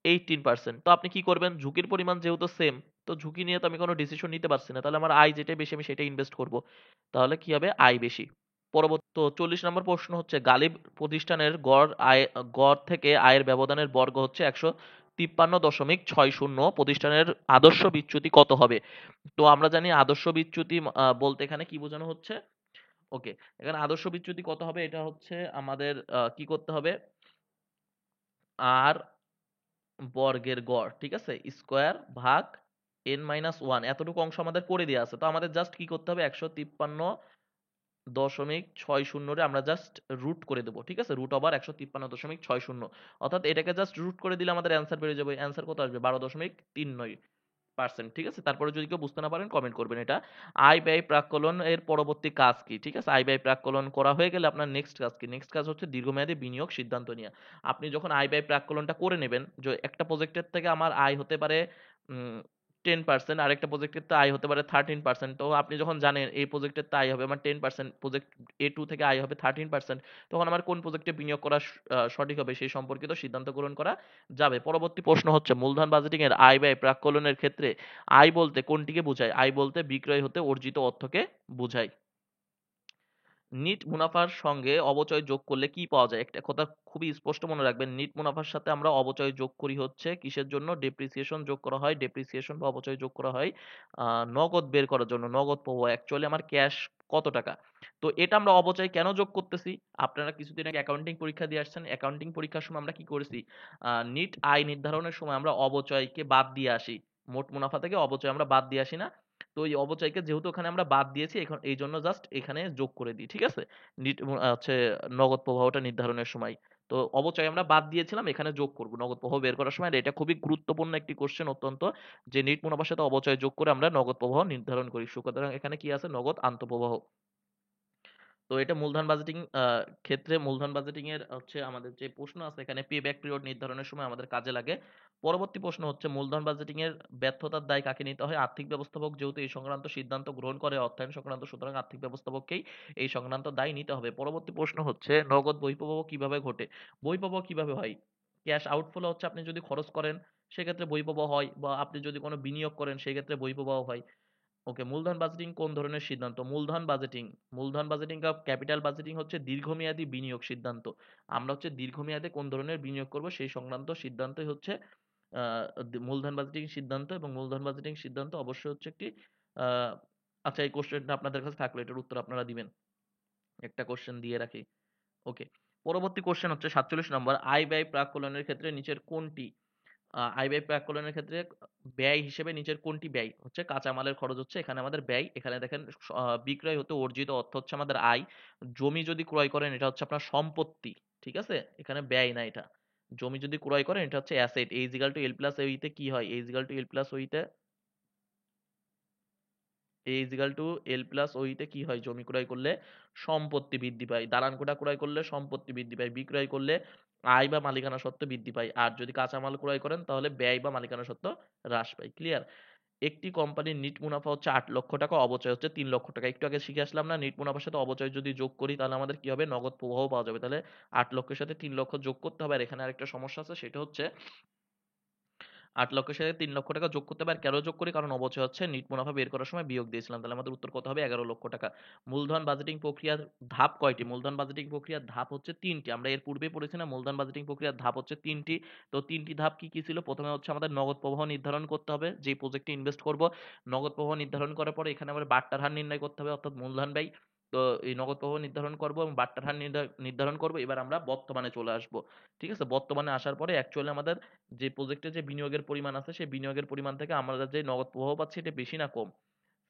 [SPEAKER 1] 18%। তো আপনি কি করবেন? ঝুঁকির পরিমাণ যেহেতু সেম, তো ঝুঁকি নিয়ে তো আমি কোনো ডিসিশন নিতে পারছি না, তাহলে আমার আয় যেটাই বেশি আমি সেটাই ইনভেস্ট করব। তাহলে কি হবে? আয় বেশি। পরবর্তী তো 40 নম্বর প্রশ্ন হচ্ছে গালিব প্রতিষ্ঠানের গড় থেকে আয়ের ব্যবধানের বর্গ হচ্ছে 153.60, প্রতিষ্ঠানের আদর্শ বিচ্যুতি কত হবে? তো আমরা জানি আদর্শ বিচ্যুতি বলতে এখানে কি বোঝানো হচ্ছে। ওকে, এখানে আদর্শ বিচ্যুতি কত হবে? এটা হচ্ছে আমাদের কি করতে হবে, আর বর্গের গড়, ঠিক আছে, স্কোয়ার ভাগ n-1, এতটুকু অংশ আমাদের করে দেওয়া আছে। তো আমাদের জাস্ট কি করতে হবে, 153.60 রে আমরা জাস্ট রুট করে দেবো, ঠিক আছে, রুট ওভার 153.60, অর্থাৎ এটাকে জাস্ট রুট করে দিলে আমাদের অ্যান্সার বেরিয়ে যাবে। অ্যান্সার কত আসবে? 12.39%, ঠিক আছে। তারপরে যদি কেউ বুঝতে না পারেন কমেন্ট করবেন এটা। আয় ব্যয় প্রাক্কলন এর পরবর্তী কাজ কি? ঠিক আছে, আয় ব্যয় প্রাক্কলন করা হয়ে গেলে আপনার নেক্সট কাজ কি? নেক্সট কাজ হচ্ছে দীর্ঘমেয়াদী বিনিয়োগ সিদ্ধান্ত নেওয়া। আপনি যখন আয় ব্যয় প্রাক্কলনটা করে নেবেন, যে একটা প্রজেক্টের থেকে আমার আয় হতে পারে 10%, আরেকটা প্রজেক্টের তো আয় হতে পারে 13%। তো আপনি যখন জানেন এই প্রজেক্টের তো আয় হবে আমার 10%, প্রজেক্ট A2 থেকে আয় হবে 13%, তখন আমার কোন প্রজেক্টে বিনিয়োগ করা সঠিক হবে সেই সম্পর্কিত সিদ্ধান্ত গ্রহণ করা যাবে। পরবর্তী প্রশ্ন হচ্ছে মূলধন বাজেটিং এর আয় ব্যয় প্রাক্কলনের ক্ষেত্রে আয় বলতে কোনটিকে বোঝায়? আয় বলতে বিক্রয় হতে অর্জিত অর্থকে বোঝায়। নিট মুনাফার সঙ্গে অবচয় যোগ করলে কি পাওয়া যায়? একটা কথা খুবই স্পষ্ট মনে রাখবেন, নিট মুনাফার সাথে আমরা অবচয় যোগ করি হচ্ছে কিসের জন্য? ডেপ্রিসিয়েশন যোগ করা হয়, ডেপ্রিসিয়েশন বা অবচয় যোগ করা হয় নগদ বের করার জন্য, নগদ প্রবাহ, অ্যাকচুয়ালি আমার ক্যাশ কত টাকা। তো এটা আমরা অবচয় কেন যোগ করতেছি? আপনারা কিছুদিন আগে অ্যাকাউন্টিং পরীক্ষা দিয়ে আসছেন, অ্যাকাউন্টিং পরীক্ষার সময় আমরা কি করেছি? নিট আয় নির্ধারণের সময় আমরা অবচয়কে বাদ দিয়ে আসি, মোট মুনাফা থেকে অবচয় আমরা বাদ দিয়ে আসি না? তো এই অবচয়কে যেহেতু ওখানে আমরা বাদ দিয়েছি, এখন এই জন্য জাস্ট এখানে যোগ করে দিই, ঠিক আছে? হচ্ছে নগদ প্রবাহটা নির্ধারণের সময়। তো অবচয় আমরা বাদ দিয়েছিলাম, এখানে যোগ করব নগদ প্রবাহ বের করার সময়। আর এটা খুবই গুরুত্বপূর্ণ একটি কোশ্চেন অত্যন্ত, যে নিট মুনাফার সাথে অবচয় যোগ করে আমরা নগদ প্রবাহ নির্ধারণ করি। সুতরাং এখানে কি আছে? নগদ আন্তঃপ্রবাহ। তো এটা মূলধন বাজেটিং ক্ষেত্রে মূলধন বাজেটিং এর হচ্ছে আমাদের যে প্রশ্ন আছে এখানে পে ব্যাক পিরিয়ড নির্ধারণের সময় আমাদের কাজে লাগে। পরবর্তী প্রশ্ন হচ্ছে মূলধন বাজেটিং এর ব্যর্থতার দায় কাকে নিতে হয়? আর্থিক ব্যবস্থাপক যেহেতু এই সংক্রান্ত সিদ্ধান্ত গ্রহণ করে অর্থায়ন সংক্রান্ত, সুতরাং আর্থিক ব্যবস্থাপককেই এই সংক্রান্ত দায় নিতে হবে। পরবর্তী প্রশ্ন হচ্ছে নগদ বহিঃপ্রবাহ কিভাবে ঘটে? বহিঃপ্রবাহ কিভাবে হয়? ক্যাশ আউটফ্লো হচ্ছে আপনি যদি খরচ করেন সেক্ষেত্রে বহিঃপ্রবাহ হয়, বা আপনি যদি কোনো বিনিয়োগ করেন সেই ক্ষেত্রে বহিঃপ্রবাহ হয়। ওকে, মূলধন বাজেটিং কোন ধরনের সিদ্ধান্ত? মূলধন বাজেটিং বা ক্যাপিটাল বাজেটিং হচ্ছে দীর্ঘমেয়াদী বিনিয়োগ সিদ্ধান্ত। আমরা হচ্ছে দীর্ঘমেয়াদে কোন ধরনের বিনিয়োগ করব সেই সংক্রান্ত সিদ্ধান্তই হচ্ছে মূলধন বাজেটিং সিদ্ধান্ত। এবং মূলধন বাজেটিং সিদ্ধান্ত অবশ্যই হচ্ছে একটি আহ, আচ্ছা, এই কোশ্চেনটা আপনাদের কাছে থাকলো, এটার উত্তর আপনারা দিবেন। একটা কোশ্চেন দিয়ে রাখি। ওকে, পরবর্তী কোশ্চেন হচ্ছে 47 নম্বর, আয় ব্যয় প্রাক্কলনের ক্ষেত্রে নিচের কোনটি আয় ব্যয় প্রাক্কলনের ক্ষেত্রে ব্যয় হিসেবে নিচের কোনটি ব্যয় হচ্ছে? কাঁচামালের খরচ হচ্ছে এখানে আমাদের ব্যয়। এখানে দেখেন বিক্রয় হতে অর্জিত অর্থ হচ্ছে আমাদের আয়। জমি যদি ক্রয় করেন এটা হচ্ছে আপনার সম্পত্তি, ঠিক আছে? এখানে ব্যয় না এটা। জমি যদি ক্রয় করেন এটা হচ্ছে asset. A is equal to L plus ওইতে কি হয়? A is equal to L plus ওইতে A is equal to L plus ওইতে কি হয়? জমি ক্রয় করলে সম্পত্তি বৃদ্ধি পায়, দালান কোঠা ক্রয় করলে সম্পত্তি বৃদ্ধি পায়, বিক্রয় করলে আয় বা মালিকানা সত্ত্ব বৃদ্ধি পায়। আর যদি কাঁচামাল ক্রয় করেন তাহলে ব্যয় বা মালিকানা সত্ত্ব হ্রাস পায়। ক্লিয়ার? একটি কোম্পানির নিট মুনাফা হচ্ছে 8 লক্ষ টাকা, অবচয় হচ্ছে 3 লক্ষ টাকা। একটু আগে শিখে আসলাম না, নিট মুনাফার সাথে অবচয় যদি যোগ করি তাহলে আমাদের কি হবে? নগদ প্রবাহ পাওয়া যাবে। তাহলে 8 লক্ষের সাথে 3 লক্ষ যোগ করতে হবে। আর এখানে আরেকটা সমস্যা আছে, সেটা হচ্ছে 8 লক্ষের সাথে 3 লক্ষ টাকা যোগ করতে হবে। আর কেন যোগ করি? কারণ অবচয় হচ্ছে নিট মুনাফা বের করার সময় বিয়োগ দিয়েছিলাম। তাহলে আমাদের উত্তর কত হবে? 11 লক্ষ টাকা। মূলধন বাজেটিং প্রক্রিয়ার ধাপ কয়টি? মূলধন বাজেটিং প্রক্রিয়ার ধাপ হচ্ছে 3টি। আমরা এর পূর্বেই পড়েছি না, মূলধন বাজেটিং প্রক্রিয়ার ধাপ হচ্ছে 3টি। তো 3টি ধাপ কি কি ছিল? প্রথমে হচ্ছে আমাদের নগদ প্রবাহ নির্ধারণ করতে হবে, যে প্রজেক্টে ইনভেস্ট করব। নগদ প্রবাহ নির্ধারণ করার পরে এখানে আবার বাট্টার হার নির্ণয় করতে হবে, অর্থাৎ মূলধন ব্যয়। তো এই নগদ প্রবাহ নির্ধারণ করব এবং বাট্টার হার নির্ধারণ করব। এবার আমরা বর্তমানে চলে আসব। ঠিক আছে? বর্তমানে আসার পরে অ্যাকচুয়ালি আমাদের যে প্রজেক্টে যে বিনিয়োগের পরিমাণ আছে সেই বিনিয়োগের পরিমাণ থেকে আমরা যে নগদ প্রবাহ পাচ্ছি এটা বেশি না কম?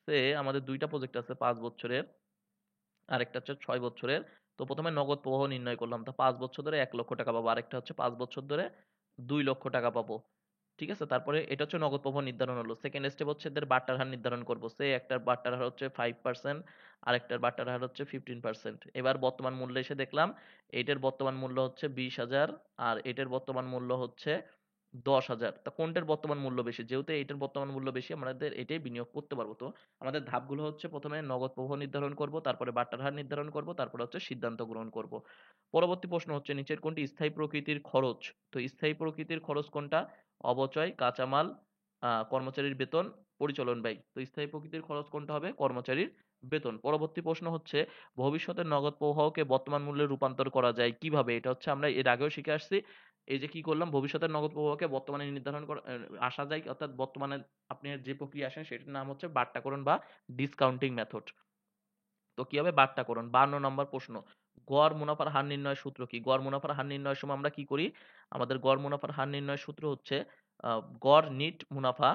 [SPEAKER 1] সে আমাদের দুইটা প্রজেক্ট আছে, 5 বছরের, আরেকটা হচ্ছে 6 বছরের। তো প্রথমে নগদ প্রবাহ নির্ণয় করলাম, তো 5 বছর ধরে 1 লক্ষ টাকা পাবো, আরেকটা হচ্ছে 5 বছর ধরে 2 লক্ষ টাকা পাবো। ঠিক আছে? তারপরে এটা হচ্ছে নগদ প্রবাহ নির্ধারণ হলো। সেকেন্ড স্টেপ হচ্ছে এদের বাট্টার হার নির্ধারণ করবো। সে একটার বাট্টার হার হচ্ছে 5%, আরেকটার বাট্টার হার হচ্ছে 15%। এবার বর্তমান মূল্যে এসে দেখলাম এইটার বর্তমান মূল্য হচ্ছে 20,000, আর এটার বর্তমান মূল্য হচ্ছে 10,000। তা কোনটার বর্তমান মূল্য বেশি? যেহেতু এইটার বর্তমান মূল্য বেশি, আমাদের এটাই বিনিয়োগ করতে পারবো। তো আমাদের ধাপগুলো হচ্ছে প্রথমে নগদ প্রবাহ নির্ধারণ করব, তারপরে বাট্টার হার নির্ধারণ করব, তারপরে হচ্ছে সিদ্ধান্ত গ্রহণ করব। পরবর্তী প্রশ্ন হচ্ছে নিচের কোনটি স্থায়ী প্রকৃতির খরচ? তো স্থায়ী প্রকৃতির খরচ কোনটা? অবচয়, কাঁচামাল, কর্মচারীর বেতন, পরিচালন ব্যয়। তো স্থায়ী প্রকৃতির খরচ কোনটা হবে? কর্মচারীর বেতন। পরবর্তী প্রশ্ন হচ্ছে ভবিষ্যতের নগদ প্রবাহকে বর্তমান মূল্যে রূপান্তর করা যায় কিভাবে? এটা হচ্ছে আমরা এর আগেও শিখে আসছি। এই যে কি করলাম, ভবিষ্যতের নগদ প্রবাহকে বর্তমানে নির্ধারণ করা আসা যায়, অর্থাৎ বর্তমানে আপনি যে প্রক্রিয়া আসেন সেটার নাম হচ্ছে বাট্টাকরণ বা ডিসকাউন্টিং মেথড। তো কি হবে? বাট্টাকরণ। 52 নম্বর প্রশ্ন, গড় মুনাফার হার নির্ণয়ের সূত্র কি? গড় মুনাফার হার নির্ণয়ের সময় আমরা কি করি? আমাদের গড় মুনাফার হার নির্ণয়ের সূত্র হচ্ছে গড় নিট মুনাফা,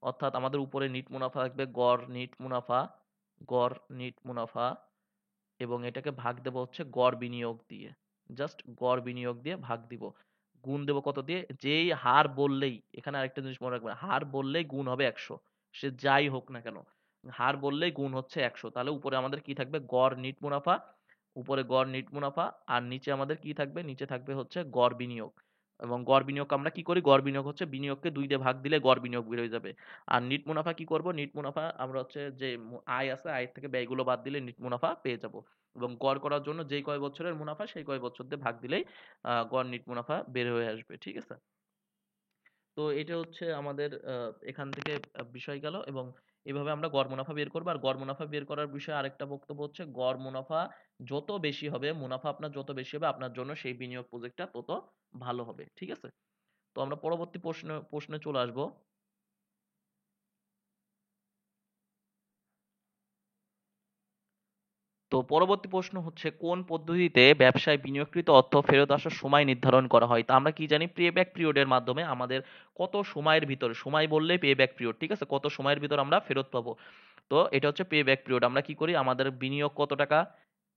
[SPEAKER 1] অর্থাৎ আমাদের উপরে নিট মুনাফা থাকবে, গড় নিট মুনাফা, এবং এটাকে ভাগ দেব হচ্ছে গড় বিনিয়োগ দিয়ে। জাস্ট গড় বিনিয়োগ দিয়ে ভাগ দিব। গুণ দেব কত দিয়ে? যেই হার বললেই, এখানে আরেকটা জিনিস মনে রাখবেন, হার বললেই গুণ হবে 100, সে যাই হোক না কেন। হার বললেই গুণ হচ্ছে 100। তাহলে উপরে আমাদের কি থাকবে? গড় নিট মুনাফা, উপরে গড় নিট মুনাফা, আর নিচে আমাদের কি থাকবে? নিচে থাকবে হচ্ছে গড় বিনিয়োগ। এবং গড় বিনিয়োগ আমরা কি করি? গড় বিনিয়োগ হচ্ছে বিনিয়োগকে ২ দিয়ে ভাগ দিলে গড় বিনিয়োগ বের হয়ে যাবে। আর নিট মুনাফা কি করব? নিট মুনাফা আমরা হচ্ছে যে আয় আছে, আয়ের থেকে ব্যয়গুলো বাদ দিলে নিট মুনাফা পেয়ে যাব। এবং গড় করার জন্য যেই কয় বছরের মুনাফা সেই কয় বছর দিয়ে ভাগ দিলেই গড় নিট মুনাফা বের হয়ে আসবে। ঠিক আছে? তো এটা হচ্ছে আমাদের এখান থেকে বিষয় গেল, এবং এভাবে আমরা গড় মুনাফা বের করবো। আর গড় মুনাফা বের করার বিষয়ে আরেকটা বক্তব্য হচ্ছে, গড় মুনাফা যত বেশি হবে, মুনাফা আপনার যত বেশি হবে, আপনার জন্য সেই বিনিয়োগ প্রজেক্টটা তত ভালো হবে। ঠিক আছে? তো আমরা পরবর্তী প্রশ্নে চলে আসবো। তো পরবর্তী প্রশ্ন হচ্ছে, কোন পদ্ধতিতে ব্যবসায় বিনিয়োগকৃত অর্থ ফেরত আসার সময় নির্ধারণ করা হয়? তা আমরা কি জানি? পে ব্যাক পিরিয়ডের মাধ্যমে আমাদের কত সময়ের ভিতরে, সময় বললেই পে ব্যাক পিরিয়ড, ঠিক আছে, কত সময়ের ভিতর আমরা ফেরত পাবো। তো এটা হচ্ছে পে ব্যাক পিরিয়ড। আমরা কি করি? আমাদের বিনিয়োগ কত টাকা,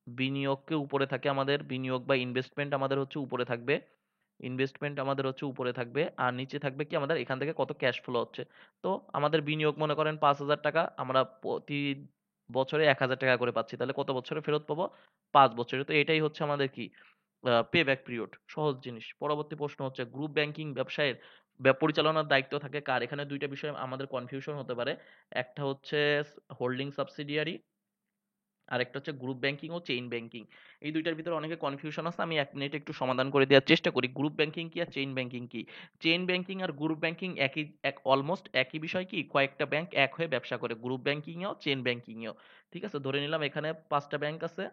[SPEAKER 1] বিনিয়োগকে উপরে থাকে, আমাদের বিনিয়োগ বা ইনভেস্টমেন্ট আমাদের হচ্ছে উপরে থাকবে, ইনভেস্টমেন্ট আমাদের হচ্ছে উপরে থাকবে, আর নিচে থাকবে কি আমাদের এখান থেকে কত ক্যাশ ফ্লো হচ্ছে। তো আমাদের বিনিয়োগ মনে করেন ৫,০০০ টাকা, আমরা প্রতি বছরে ১,০০০ টাকা করে পাচ্ছি, তাহলে কত বছরে ফেরত পাবো? ৫ বছরে। তো এটাই হচ্ছে আমাদের কি, পে ব্যাক পিরিয়ড। সহজ জিনিস। পরবর্তী প্রশ্ন হচ্ছে, গ্রুপ ব্যাংকিং ব্যবসায়ের পরিচালনার দায়িত্ব থাকে কার? এখানে দুইটা বিষয় আমাদের কনফিউশন হতে পারে। একটা হচ্ছে হোল্ডিং সাবসিডিয়ারি, আরেকটা হচ্ছে গ্রুপ ব্যাংকিং ও চেইন ব্যাংকিং। এই দুইটার ভিতরে অনেকে কনফিউশন আছে, আমি ১ মিনিটে একটু সমাধান করে দেওয়ার চেষ্টা করি। গ্রুপ ব্যাংকিং কি আর চেইন ব্যাংকিং কি? চেইন ব্যাংকিং আর গ্রুপ ব্যাংকিং অলমোস্ট একই বিষয়। কি, কয়েকটা ব্যাংক এক হয়ে ব্যবসা করে, গ্রুপ ব্যাংকিং এও চেইন ব্যাংকিং এও। ঠিক আছে, ধরে নিলাম এখানে ৫টা ব্যাংক আছে,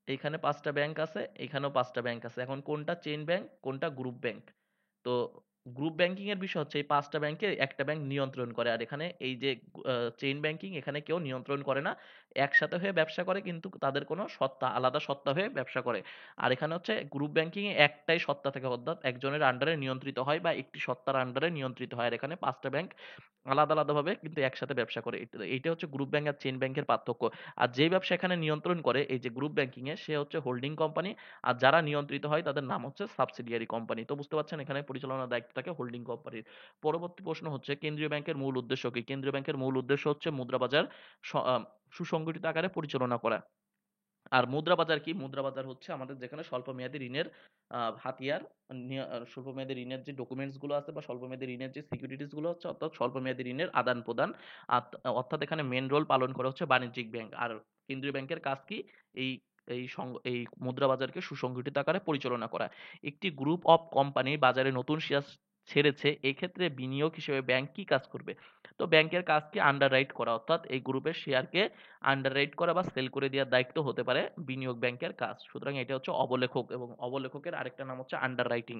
[SPEAKER 1] এইখানে ৫টা ব্যাংক আছে, এখানেও ৫টা ব্যাংক আছে। এখন কোনটা চেইন ব্যাংক, কোনটা গ্রুপ ব্যাংক? তো গ্রুপ ব্যাংকিং এর বিষয় হচ্ছে এই ৫টা ব্যাংকে একটা ব্যাংক নিয়ন্ত্রণ করে, আর এখানে এই যে চেইন ব্যাংকিং, এখানে কেউ নিয়ন্ত্রণ করে না। একসাথে হয়ে ব্যবসা করে, কিন্তু তাদের কোনো সত্তা, আলাদা সত্তা হয়ে ব্যবসা করে। আর এখানে হচ্ছে গ্রুপ ব্যাংকিং এ একটাই সত্তা থাকে, অর্থাৎ একজনের আন্ডারে নিয়ন্ত্রিত হয় বা একটি সত্তার আন্ডারে নিয়ন্ত্রিত হয়। আর এখানে ৫টা ব্যাংক আলাদা আলাদাভাবে কিন্তু একসাথে ব্যবসা করে। এইটা হচ্ছে গ্রুপ ব্যাংক আর চেইন ব্যাংকের পার্থক্য। আর যেই ব্যবসা এখানে নিয়ন্ত্রণ করে এই যে গ্রুপ ব্যাংকিং এ, সে হচ্ছে হোল্ডিং কোম্পানি, আর যারা নিয়ন্ত্রিত হয় তাদের নাম হচ্ছে সাবসিডিয়ারি কোম্পানি। তো বুঝতে পারছেন, এখানে পরিচালনার দায়িত্ব থাকে হোল্ডিং কোম্পানির। পরবর্তী প্রশ্ন হচ্ছে, কেন্দ্রীয় ব্যাংকের মূল উদ্দেশ্য কি? কেন্দ্রীয় ব্যাংকের মূল উদ্দেশ্য হচ্ছে মুদ্রা বাজার সুসংগঠিত আকারে পরিচালনা করা। আর মুদ্রা বাজার কি? মুদ্রা বাজার হচ্ছে আমাদের যেখানে স্বল্পমেয়াদী ঋণের হাতিয়ার, স্বল্পমেয়াদী ঋণের যে ডকুমেন্টস গুলো আছে বা স্বল্পমেয়াদী ঋণের যে সিকিউরিটিজ গুলো হচ্ছে, অর্থাৎ স্বল্পমেয়াদী ঋণের আদান প্রদান। অর্থাৎ এখানে মেন রোল পালন করে হচ্ছে বাণিজ্যিক ব্যাংক। আর কেন্দ্রীয় ব্যাংকের কাজ কি? এই এই মুদ্রা বাজারকে সুসংগঠিত আকারে পরিচালনা করা। একটি গ্রুপ অফ কোম্পানি বাজারে নতুন শেয়ার ছেড়েছে, এক্ষেত্রে বিনিয়োগ হিসেবে ব্যাংক কি কাজ করবে? তো ব্যাংকের কাজ কি? আন্ডাররাইট করা, অর্থাৎ এই গ্রুপের শেয়ারকে আন্ডাররাইট করা বা সেল করে দেওয়ার দায়িত্ব হতে পারে বিনিয়োগ ব্যাংকের কাজ। সুতরাং এটা হচ্ছে অবলেখক, এবং অবলেখকের আরেকটা নাম হচ্ছে আন্ডাররাইটিং।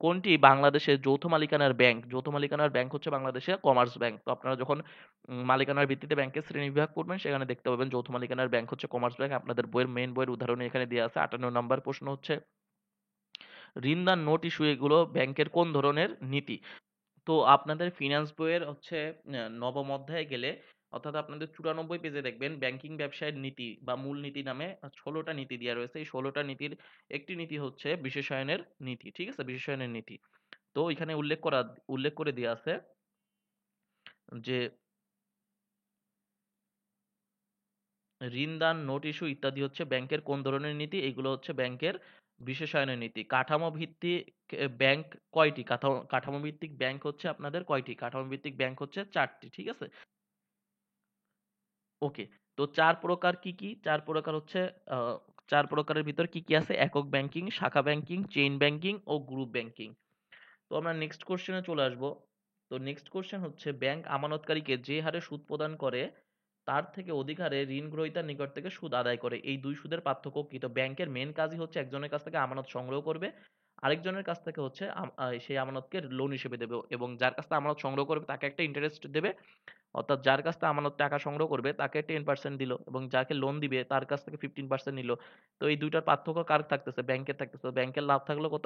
[SPEAKER 1] কোনটি বাংলাদেশের যৌথ মালিকানার ব্যাংক? যৌথ মালিকানার ব্যাংক হচ্ছে বাংলাদেশে কমার্স ব্যাংক। তো আপনারা যখন মালিকানার ভিত্তিতে ব্যাংকের শ্রেণীবিভাগ করবেন, সেখানে দেখতে পাবেন যৌথ মালিকানার ব্যাংক হচ্ছে কমার্স ব্যাংক। আপনাদের বইয়ের মেইন বইয়ের উদাহরণে এখানে দেওয়া আছে। ৫৮ নম্বর প্রশ্ন হচ্ছে, ঋণদান নোট ইস্যু এগুলো ব্যাংকের কোন ধরনের নীতি? তো আপনাদের ফিনান্স বইয়ের হচ্ছে নবম অধ্যায়ে গেলে, অর্থাৎ আপনাদের ৯৪ পেজে দেখবেন ব্যাংকিং ব্যবসায়ের নীতি বা মূলনীতি নামে ১৬টা নীতি দেওয়া রয়েছে। এই ১৬টা নীতির একটি নীতি হচ্ছে বিশেষায়নের নীতি। ঠিক আছে, বিশেষায়নের নীতি। তো এখানে উল্লেখ করে দেওয়া আছে যে ঋণদান, নোট ইস্যু ইত্যাদি হচ্ছে ব্যাংকের কোন ধরনের নীতি? এগুলো হচ্ছে ব্যাংকের বিশেষায়নের নীতি। কাঠামো ভিত্তিক ব্যাংক কয়টি? কাঠামো ভিত্তিক ব্যাংক হচ্ছে আপনাদের কয়টি? কাঠামো ভিত্তিক ব্যাংক হচ্ছে ৪টি। ঠিক আছে? ওকে। তো ৪ প্রকার কি, কি? ৪ প্রকার হচ্ছে, আ ৪ প্রকারের ভিতর কি, কি আছে? একক ব্যাংকিং, শাখা ব্যাংকিং, চেইন ব্যাংকিং ও গ্রুপ ব্যাংকিং। তো আমরা নেক্সট কোয়েশ্চেনে চলে আসবো। তো নেক্সট কোয়েশ্চেন হচ্ছে, ব্যাংক আমানতকারীকে যে হারে সুদ প্রদান করে তার থেকে অধিক হারে ঋণ গ্রহীতার নিকট থেকে সুদ আদায় করে। এই দুই সুদের পার্থক্য কি? তো ব্যাংকের মেন কাজই হচ্ছে একজনের কাছ থেকে আমানত সংগ্রহ করবে, আরেকজনের কাছ থেকে হচ্ছে সেই আমানতকে লোন হিসেবে দেবে, এবং যার কাছ থেকে আমানত সংগ্রহ করবে তাকে একটা ইন্টারেস্ট দেবে। অর্থাৎ যার কাছ থেকে আমানত টাকা সংগ্রহ করবে তাকে 10% দিল, এবং যাকে লোন দিবে তার কাছ থেকে 15% নিল। তো এই দুইটার পার্থক্য কার থাকতেছে? ব্যাংকের থাকতেছে। তো ব্যাংকের লাভ থাকলো কত?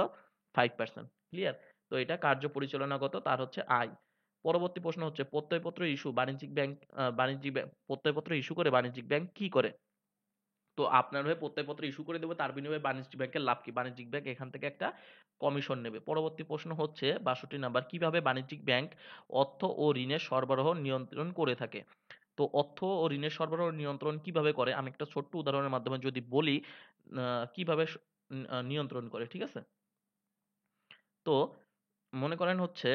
[SPEAKER 1] 5%। ক্লিয়ার? তো এটা কার্য পরিচালনাগত, তার হচ্ছে আয়। পরবর্তী প্রশ্ন হচ্ছে, প্রত্যয়পত্র ইস্যু বাণিজ্যিক ব্যাংক, প্রত্যয়পত্র ইস্যু করে বাণিজ্যিক ব্যাংক কি করে? তো আপনার হয়ে প্রত্যয়পত্র ইস্যু করে দেবে, তার বিনিময়ে বাণিজ্যিক ব্যাংকের লাভ কি? বাণিজ্যিক ব্যাংক এখান থেকে একটা কমিশন নেবে। পরবর্তী প্রশ্ন হচ্ছে ৬২ নাম্বার, কিভাবে বাণিজ্যিক ব্যাংক অর্থ ও ঋণের সরবরাহ নিয়ন্ত্রণ করে থাকে? তো অর্থ ও ঋণের সরবরাহ নিয়ন্ত্রণ কিভাবে করে, আমি একটা ছোট্ট উদাহরণের মাধ্যমে যদি বলি কিভাবে নিয়ন্ত্রণ করে। ঠিক আছে? তো মনে করেন হচ্ছে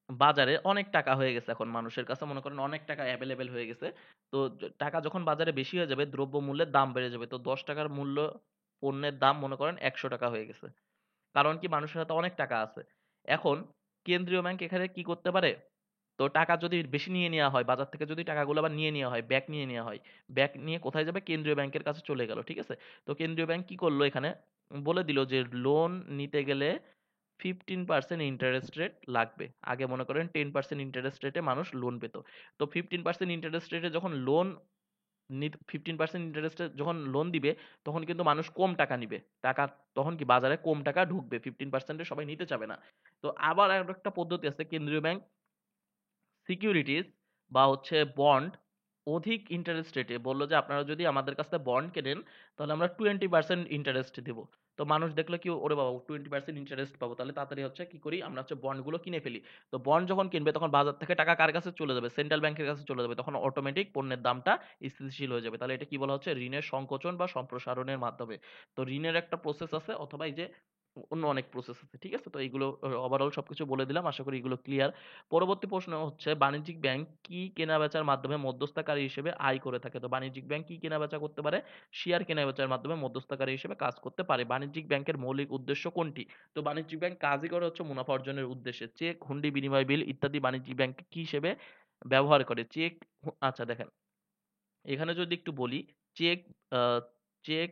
[SPEAKER 1] বাজারে অনেক টাকা হয়ে গেছে, এখন মানুষের কাছে মনে করেন অনেক টাকা অ্যাভেলেবেল হয়ে গেছে। তো টাকা যখন বাজারে বেশি হয়ে যাবে, দ্রব্য মূল্যের দাম বেড়ে যাবে, তো 10 টাকার মূল্য পণ্যের দাম মনে করেন 100 টাকা হয়ে গেছে। কারণ কি, মানুষের হাতে অনেক টাকা আছে। এখন কেন্দ্রীয় ব্যাংক এখানে কি করতে পারে, তো টাকা যদি বেশি নিয়ে নেওয়া হয় বাজার থেকে, যদি টাকাগুলো আবার নিয়ে নেওয়া হয়, ব্যাক নিয়ে নেওয়া হয়, ব্যাক নিয়ে কোথায় যাবে, কেন্দ্রীয় ব্যাংকের কাছে চলে গেল, ঠিক আছে। তো কেন্দ্রীয় ব্যাংক কি করলো এখানে, বলে দিল যে লোন নিতে গেলে 15% ইন্টারেস্ট রেট লাগবে। আগে মনে করেন 10% ইন্টারেস্ট রেটে মানুষ লোন পেত। তো 15% ইন্টারেস্ট রেটে যখন লোন 15% ইন্টারেস্টে যখন লোন দিবে, তখন কিন্তু মানুষ কম টাকা নিবে। টাকা তখন কি বাজারে কম টাকা ঢুকবে, 15%-এ সবাই নিতে চাবে না। তো আবার আর একটা পদ্ধতি আছে, কেন্দ্রীয় ব্যাংক সিকিউরিটিজ বা হচ্ছে বন্ড অধিক ইন্টারেস্ট রেটে বললো যে আপনারা যদি আমাদের কাছ থেকে বন্ড কেনেন, তাহলে আমরা 20% ইন্টারেস্ট দিব। তো মানুষ দেখলো কি, ওরে বাবা 20% ইন্টারেস্ট পাবো, তাহলে তাড়াতাড়ি হচ্ছে কি করি, আমরা হচ্ছে বন্ডগুলো কিনে ফেলি। তো বন্ড যখন কিনবে, তখন বাজার থেকে টাকা কার কাছে চলে যাবে, সেন্ট্রাল ব্যাংকের কাছে চলে যাবে, তখন অটোমেটিক পণ্যের দামটা স্থিতিশীল হয়ে যাবে। তাহলে এটা কি বলা হচ্ছে, ঋণের সংকোচন বা সম্প্রসারণের মাধ্যমে। তো ঋণের একটা প্রসেস আছে, অথবা এই যে অন্য অনেক প্রসেস আছে, ঠিক আছে। তো এইগুলো ওভারঅল সবকিছু বলে দিলাম, আশা করি এগুলো ক্লিয়ার। পরবর্তী প্রশ্ন হচ্ছে, বাণিজ্যিক ব্যাংক কি কেনাবেচার মাধ্যমে মধ্যস্থতাকারী হিসেবে আয় করে থাকে। তো বাণিজ্যিক ব্যাংক কি কেনাবেচা করতে পারে, শেয়ার কেনাবেচার মাধ্যমে মধ্যস্থতাকারী হিসেবে কাজ করতে পারে। বাণিজ্যিক ব্যাংকের মৌলিক উদ্দেশ্য কোনটি। তো বাণিজ্যিক ব্যাংক কাজই করে হচ্ছে মুনাফা অর্জনের উদ্দেশ্যে। চেক, হুন্ডি, বিনিময় বিল ইত্যাদি বাণিজ্যিক ব্যাংক কি হিসেবে ব্যবহার করে। চেক, আচ্ছা দেখেন, এখানে যদি একটু বলি, চেক, আহ, চেক,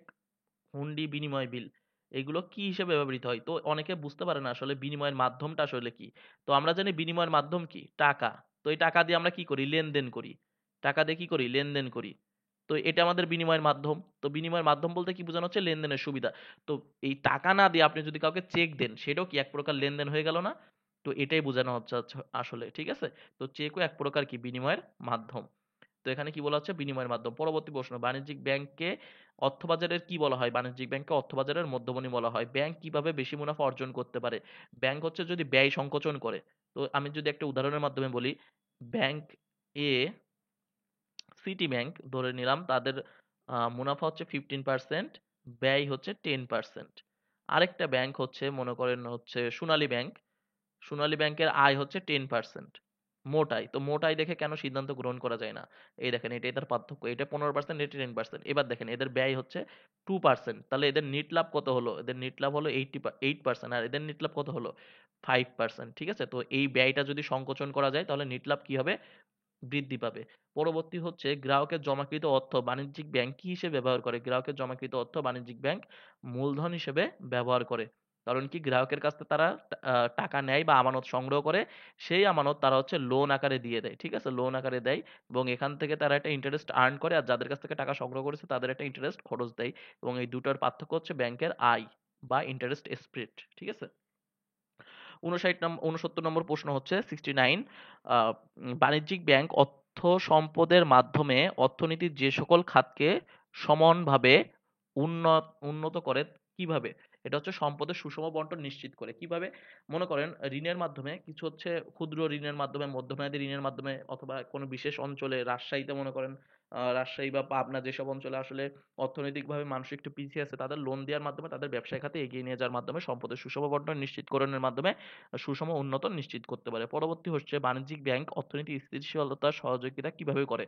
[SPEAKER 1] হুন্ডি, বিনিময় বিল, এগুলো কি হিসেবে ব্যবহৃত হয়। তো অনেকে বুঝতে পারে না আসলে বিনিময়ের মাধ্যমটা আসলে কি। তো আমরা জানি বিনিময়ের মাধ্যম কি, টাকা। তো এই টাকা দিয়ে আমরা কি করি, লেনদেন করি। টাকা দিয়ে কি করি, লেনদেন করি। তো এটা আমাদের বিনিময়ের মাধ্যম। তো বিনিময়ের মাধ্যম বলতে কি বোঝানো হচ্ছে, লেনদেনের সুবিধা। তো এই টাকা না দিয়ে আপনি যদি কাউকে চেক দেন, সেটাও কি এক প্রকার লেনদেন হয়ে গেল না। তো এটাই বোঝানো হচ্ছে আসলে, ঠিক আছে। তো চেকও এক প্রকার কি, বিনিময়ের মাধ্যম। তো এখানে কি বলা হচ্ছে, বিনিময়ের মাধ্যম। পরবর্তী প্রশ্ন, বাণিজ্যিক ব্যাংককে অর্থবাজারের কি বলা হয়। বাণিজ্যিক ব্যাংককে অর্থবাজারের মধ্যমণি বলা হয়। ব্যাংক কিভাবে বেশি মুনাফা অর্জন করতে পারে। ব্যাংক হচ্ছে যদি ব্যয় সংকোচন করে। তো আমি যদি একটা উদাহরণের মাধ্যমে বলি, ব্যাংক এ, সিটি ব্যাংক ধরে নিলাম, তাদের মুনাফা হচ্ছে 15%, ব্যয় হচ্ছে 10%। আরেকটা ব্যাংক হচ্ছে মনে করেন হচ্ছে সোনালী ব্যাংক, সোনালী ব্যাংকের আয় হচ্ছে 10%, মোট আয়। তো মোট আয় দেখে কেন সিদ্ধান্ত গ্রহণ করা যায় না। এই দেখেন, এটাই তার পার্থক্য, এটা 15%, এটা 10%। এবার দেখেন এদের ব্যয় হচ্ছে 2%, তাহলে এদের নিট লাভ কত হলো, এদের নিট লাভ হলো 8%, আর এদের নিট লাভ কত হলো 5%, ঠিক আছে। তো এই ব্যয়টা যদি সংকোচন করা যায়, তাহলে নিট লাভ কি হবে, বৃদ্ধি পাবে। পরবর্তী হচ্ছে, গ্রাহকের জমাকৃত অর্থ বাণিজ্যিক ব্যাংক কি হিসেবে ব্যবহার করে। গ্রাহকের জমাকৃত অর্থ বাণিজ্যিক ব্যাংক মূলধন হিসেবে ব্যবহার করে। কারণ কি, গ্রাহকের কাছ থেকে তারা টাকা নেয় বা আমানত সংগ্রহ করে, সেই আমানত তারা হচ্ছে লোন আকারে দিয়ে দেয়, ঠিক আছে, লোন আকারে দেয়। এবং এখান থেকে তারা একটা ইন্টারেস্ট আর্ন করে, আর যাদের কাছ থেকে টাকা সংগ্রহ করেছে তাদের একটা ইন্টারেস্ট খরচ দেয়। এবং এই দুটোর পার্থক্য হচ্ছে ব্যাংকের আয় বা ইন্টারেস্ট স্প্রেড, ঠিক আছে। 69 নম্বর প্রশ্ন হচ্ছে 69, বাণিজ্যিক ব্যাংক অর্থ সম্পদের মাধ্যমে অর্থনীতির যে সকল খাতকে সমানভাবে উন্নত করে কিভাবে। এটা হচ্ছে সম্পদের সুষম বন্টন নিশ্চিত করে কিভাবে। মনে করেন ঋণের মাধ্যমে কিছু হচ্ছে, ক্ষুদ্র ঋণের মাধ্যমে, মধ্যমেয়াদী ঋণের মাধ্যমে, অথবা কোনো বিশেষ অঞ্চলে, রাজশাহীতে মনে করেন, রাজশাহী বা পাবনা যেসব অঞ্চলে আসলে অর্থনৈতিকভাবে মানুষ একটু পিছিয়ে আছে, তাদের লোন দেওয়ার মাধ্যমে তাদের ব্যবসায় খাতে এগিয়ে নিয়ে যাওয়ার মাধ্যমে সম্পদের সুষম বন্টন নিশ্চিতকরণের মাধ্যমে সুষম উন্নয়ন নিশ্চিত করতে পারে। পরবর্তী হচ্ছে, বাণিজ্যিক ব্যাংক অর্থনীতির স্থিতিশীলতার সহযোগিতা কিভাবে করে,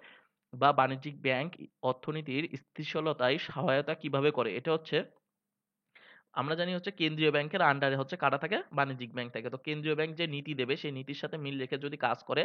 [SPEAKER 1] বা বাণিজ্যিক ব্যাংক অর্থনীতির স্থিতিশীলতায় সহায়তা কিভাবে করে। এটা হচ্ছে, আমরা জানি হচ্ছে কেন্দ্রীয় ব্যাংকের আন্ডারে হচ্ছে কারা থাকে, বাণিজ্যিক ব্যাংক থাকে। তো কেন্দ্রীয় ব্যাংক যে নীতি দেবে, সেই নীতির সাথে মিল রেখে যদি কাজ করে,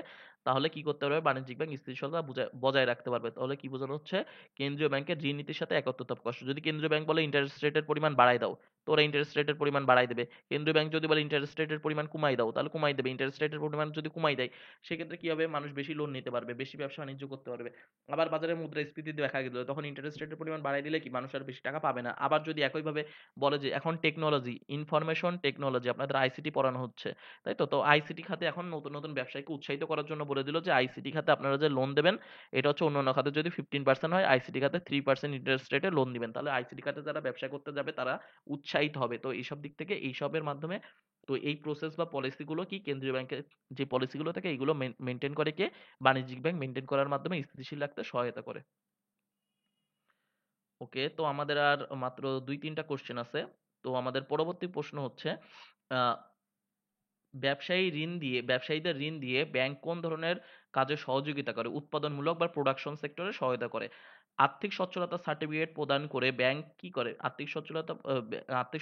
[SPEAKER 1] তাহলে কি করতে পারবে, বাণিজ্যিক ব্যাংক স্থিতিশীলতা বজায় রাখতে পারবে। তাহলে কি বোঝানো হচ্ছে, কেন্দ্রীয় ব্যাংকের ঋণ নীতির সাথে একত্রতা প্রকাশ। যদি কেন্দ্রীয় ব্যাংক বলে ইন্টারেস্ট রেটের পরিমাণ বাড়াই দাও, তো ওরা ইন্টারেস্ট রেটের পরিমাণ বাড়াই দেবে। কেন্দ্রীয় ব্যাংক যদি বলে ইন্টারেস্ট রেটের পরিমাণ কমাই দাও, তাহলে কমাই দেবে। ইন্টারেস্ট রেটের পরিমাণ যদি কমাই দেয়, সেক্ষেত্রে কি হবে, মানুষ বেশি লোন নিতে পারবে, বেশি ব্যবসা বাণিজ্য করতে পারবে। আবার বাজারে মুদ্রাস্ফীতি দেখা গেল, তখন ইন্টারেস্ট রেটের পরিমাণ বাড়াই দিলে কি, মানুষ আর বেশি টাকা পাবে না। আবার যদি একইভাবে বলে যে এখন টেকনোলজি, ইনফরমেশন টেকনোলজি, আপনাদের আইসিটি পড়ানো হচ্ছে, তাই তো। তো আইসিটি খাতে এখন নতুন নতুন ব্যবসায়ীকে উৎসাহিত করার জন্য বলে দিল যে আইসিটি খাতে আপনারা যে লোন দেবেন, এটা হচ্ছে অন্যান্য খাতে যদি 15% হয়, আইসিটি খাতে 3% ইন্টারেস্ট রেটে লোন দিবেন। তাহলে আইসিটি খাতে যারা ব্যবসা করতে যাবে, তারা উৎসাহিত হবে। তো এইসব দিক থেকে, এইসবের মাধ্যমে, তো এই প্রসেস বা পলিসিগুলো কি, কেন্দ্রীয় ব্যাংকের যে পলিসিগুলো থাকে, এইগুলো মেনটেন করে কে, বাণিজ্যিক ব্যাংক মেনটেন করার মাধ্যমে স্থিতিশীল রাখতে সহায়তা করে। ওকে, তো আমাদের আর মাত্র 2-3টা কোশ্চেন আছে। তো আমাদের পরবর্তী প্রশ্ন হচ্ছে, ব্যবসায়ীদের ঋণ দিয়ে ব্যাংক কোন ধরনের কাজে সহযোগিতা করে? উৎপাদনমূলক বা প্রোডাকশন সেক্টরে সহায়তা করে। আর্থিক সচ্ছলতা সার্টিফিকেট প্রদান করে ব্যাংক কি করে? আর্থিক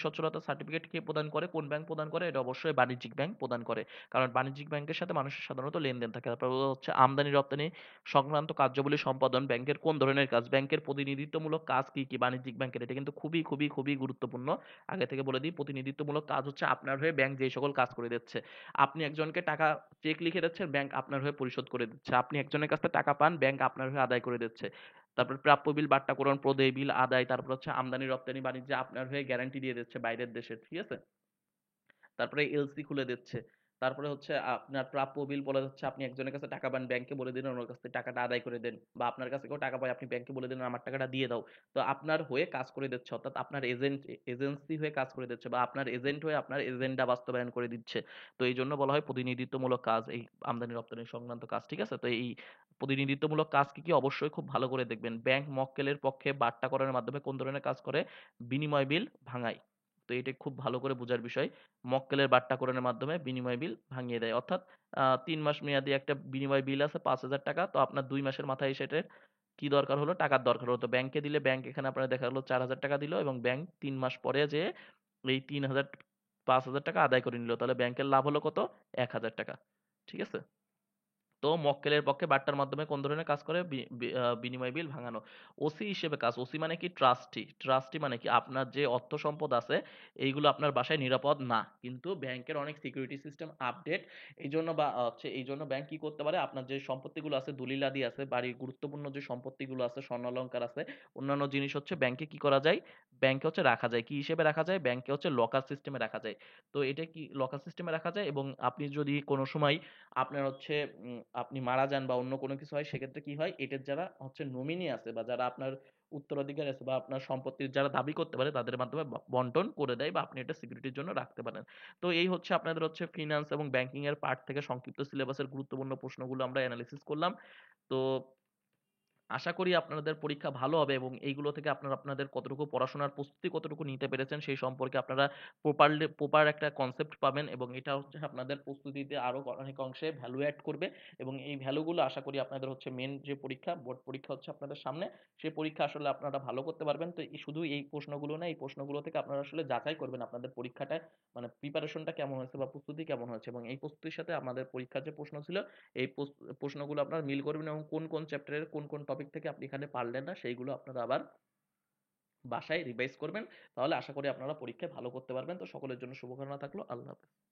[SPEAKER 1] সচ্ছলতা সার্টিফিকেট কে প্রদান করে? কোন ব্যাংক প্রদান করে? এটা অবশ্যই বাণিজ্যিক ব্যাংক প্রদান করে। কারণ বাণিজ্যিক ব্যাংকের সাথে মানুষের সাধারণত লেনদেন থাকে। তারপর হচ্ছে আমদানি রপ্তানি সংক্রান্ত কার্যাবলী সম্পাদন ব্যাংকের কোন ধরনের কাজ? ব্যাংকের প্রতিনিধিত্বমূলক কাজ কি কি বাণিজ্যিক ব্যাংকের? এটা কিন্তু খুবই খুবই খুবই গুরুত্বপূর্ণ। আগে থেকে বলে দিই, প্রতিনিধিত্বমূলক কাজ হচ্ছে আপনার হয়ে ব্যাংক যে সকল কাজ করে দিচ্ছে। আপনি একজনকে টাকা চেক লিখে দিচ্ছেন, ব্যাংক আপনার হয়ে পরিশোধ করে দিচ্ছে। আপনি একজনের কাছ থেকে টাকা পান, ব্যাংক আপনার হয়ে আদায় করে দিচ্ছে। তারপর প্রাপ্য বিল বাট্টাকরণ, প্রদেয় বিল আদায়, তারপর হচ্ছে আমদানি রপ্তানি বাণিজ্যে আপনার হয়ে গ্যারান্টি দিয়ে দিচ্ছে বাইরের দেশের, ঠিক আছে? তারপরে এলসি খুলে দিচ্ছে। তারপরে হচ্ছে আপনার প্রাপ্য বিল বলা যাচ্ছে, আপনি একজনের কাছে টাকা পান, ব্যাংকে বলে দিলেন ওনার কাছ থেকে টাকাটা আদায় করে দেন, বা আপনার কাছে কেউ টাকা পায়, আপনি ব্যাংকে বলে দিলেন আমার টাকাটা দিয়ে দাও। তো আপনার হয়ে কাজ করে দিচ্ছে, অর্থাৎ আপনার এজেন্সি হয়ে কাজ করে দিচ্ছে, বা আপনার এজেন্ট হয়ে আপনার এজেন্ডা বাস্তবায়ন করে দিচ্ছে। তো এই জন্য বলা হয় প্রতিনিধিত্বমূলক কাজ এই আমদানি রপ্তানি সংক্রান্ত কাজ, ঠিক আছে? তো এই প্রতিনিধিত্বমূলক কাজ কি কি অবশ্যই খুব ভালো করে দেখবেন। ব্যাংক মক্কেলের পক্ষে বাট্টাকরণের মাধ্যমে কোন ধরনের কাজ করে? বিনিময় বিল ভাঙায়। তো এটা খুব ভালো করে বোঝার বিষয়। মক্কেলের বাট্টাকরণের মাধ্যমে বিনিময় বিল ভাঙিয়ে দেয়, অর্থাৎ ৩ মাস মেয়াদি একটা বিনিময় বিল আছে ৫,০০০ টাকা, তো আপনার ২ মাসের মাথায় সেটার কি দরকার হলো? টাকার দরকার হলো। তো ব্যাংকে দিলে ব্যাংক এখানে আপনার দেখা গেলো ৪,০০০ টাকা দিল, এবং ব্যাংক ৩ মাস পরে যে এই ৩,০০০ ৫,০০০ টাকা আদায় করে নিল, তাহলে ব্যাংকের লাভ হলো কত? ১,০০০ টাকা। ঠিক আছে? তো মক্কেলের পক্ষে বার্তার মাধ্যমে কোন ধরনের কাজ করে? বিনিময় বিল ভাঙানো। ওসি হিসেবে কাজ। ওসি মানে কি? ট্রাস্টি। ট্রাস্টি মানে কি? আপনার যে অর্থ সম্পদ আছে এইগুলো আপনার বাসায় নিরাপদ না, কিন্তু ব্যাংকের অনেক সিকিউরিটি সিস্টেম আপডেট। এই জন্য বা হচ্ছে এই জন্য ব্যাংক কি করতে পারে? আপনার যে সম্পত্তিগুলো আছে, দলিলাদি আছে, বাড়ির গুরুত্বপূর্ণ যে সম্পত্তিগুলো আছে, স্বর্ণ অলংকার আছে, অন্যান্য জিনিস হচ্ছে ব্যাংকে কি করা যায়? ব্যাংকে হচ্ছে রাখা যায়। কি হিসেবে রাখা যায়? ব্যাংকে হচ্ছে লকার সিস্টেমে রাখা যায়। তো এটা কি লকার সিস্টেমে রাখা যায়, এবং আপনি যদি কোনো সময় আপনার হচ্ছে আপনি মারা যান বা অন্য কোনো কিছু হয়, সেক্ষেত্রে কি হয়? এটার যারা হচ্ছে নমিনি আছে, বা যারা আপনার উত্তরাধিকারী আছে, বা আপনার সম্পত্তির যারা দাবি করতে পারে, তাদের মাধ্যমে বন্টন করে দেয়, বা আপনি এটা সিকিউরিটির জন্য রাখতে পারেন। তো এই হচ্ছে আপনাদের হচ্ছে ফিনান্স এবং ব্যাংকিং এর পার্ট থেকে সংক্ষিপ্ত সিলেবাসের গুরুত্বপূর্ণ প্রশ্নগুলো আমরা অ্যানালিসিস করলাম। তো আশা করি আপনাদের পরীক্ষা ভালো হবে, এবং এইগুলো থেকে আপনারা আপনাদের কতটুকু পড়াশোনার প্রস্তুতি কতটুকু নিতে পেরেছেন সেই সম্পর্কে আপনারা প্রপার একটা কনসেপ্ট পাবেন, এবং এটা হচ্ছে আপনাদের প্রস্তুতিতে আরো অনেক অংশে ভ্যালু অ্যাড করবে। এবং এই ভ্যালুগুলো আশা করি আপনাদের হচ্ছে মেন যে পরীক্ষা, বোর্ড পরীক্ষা হচ্ছে আপনাদের সামনে, সেই পরীক্ষা আসলে আপনারা ভালো করতে পারবেন। তো শুধু এই প্রশ্নগুলো না, এই প্রশ্নগুলো থেকে আপনারা আসলে যাচাই করবেন আপনাদের পরীক্ষাটা, মানে প্রিপারেশনটা কেমন হয়েছে বা প্রস্তুতি কেমন হয়েছে, এবং এই প্রস্তুতির সাথে আমাদের পরীক্ষার যে প্রশ্ন ছিল এই প্রশ্নগুলো আপনারা মিল করবেন, এবং কোন কোন চ্যাপ্টারের কোন কোন টপিক থেকে আপনি এখানে পারলেন না সেইগুলো আপনারা আবার বাসায় রিভাইজ করবেন। তাহলে আশা করি আপনারা পরীক্ষায় ভালো করতে পারবেন। তো সকলের জন্য শুভকামনা থাকলো। আল্লাহ হাফেজ।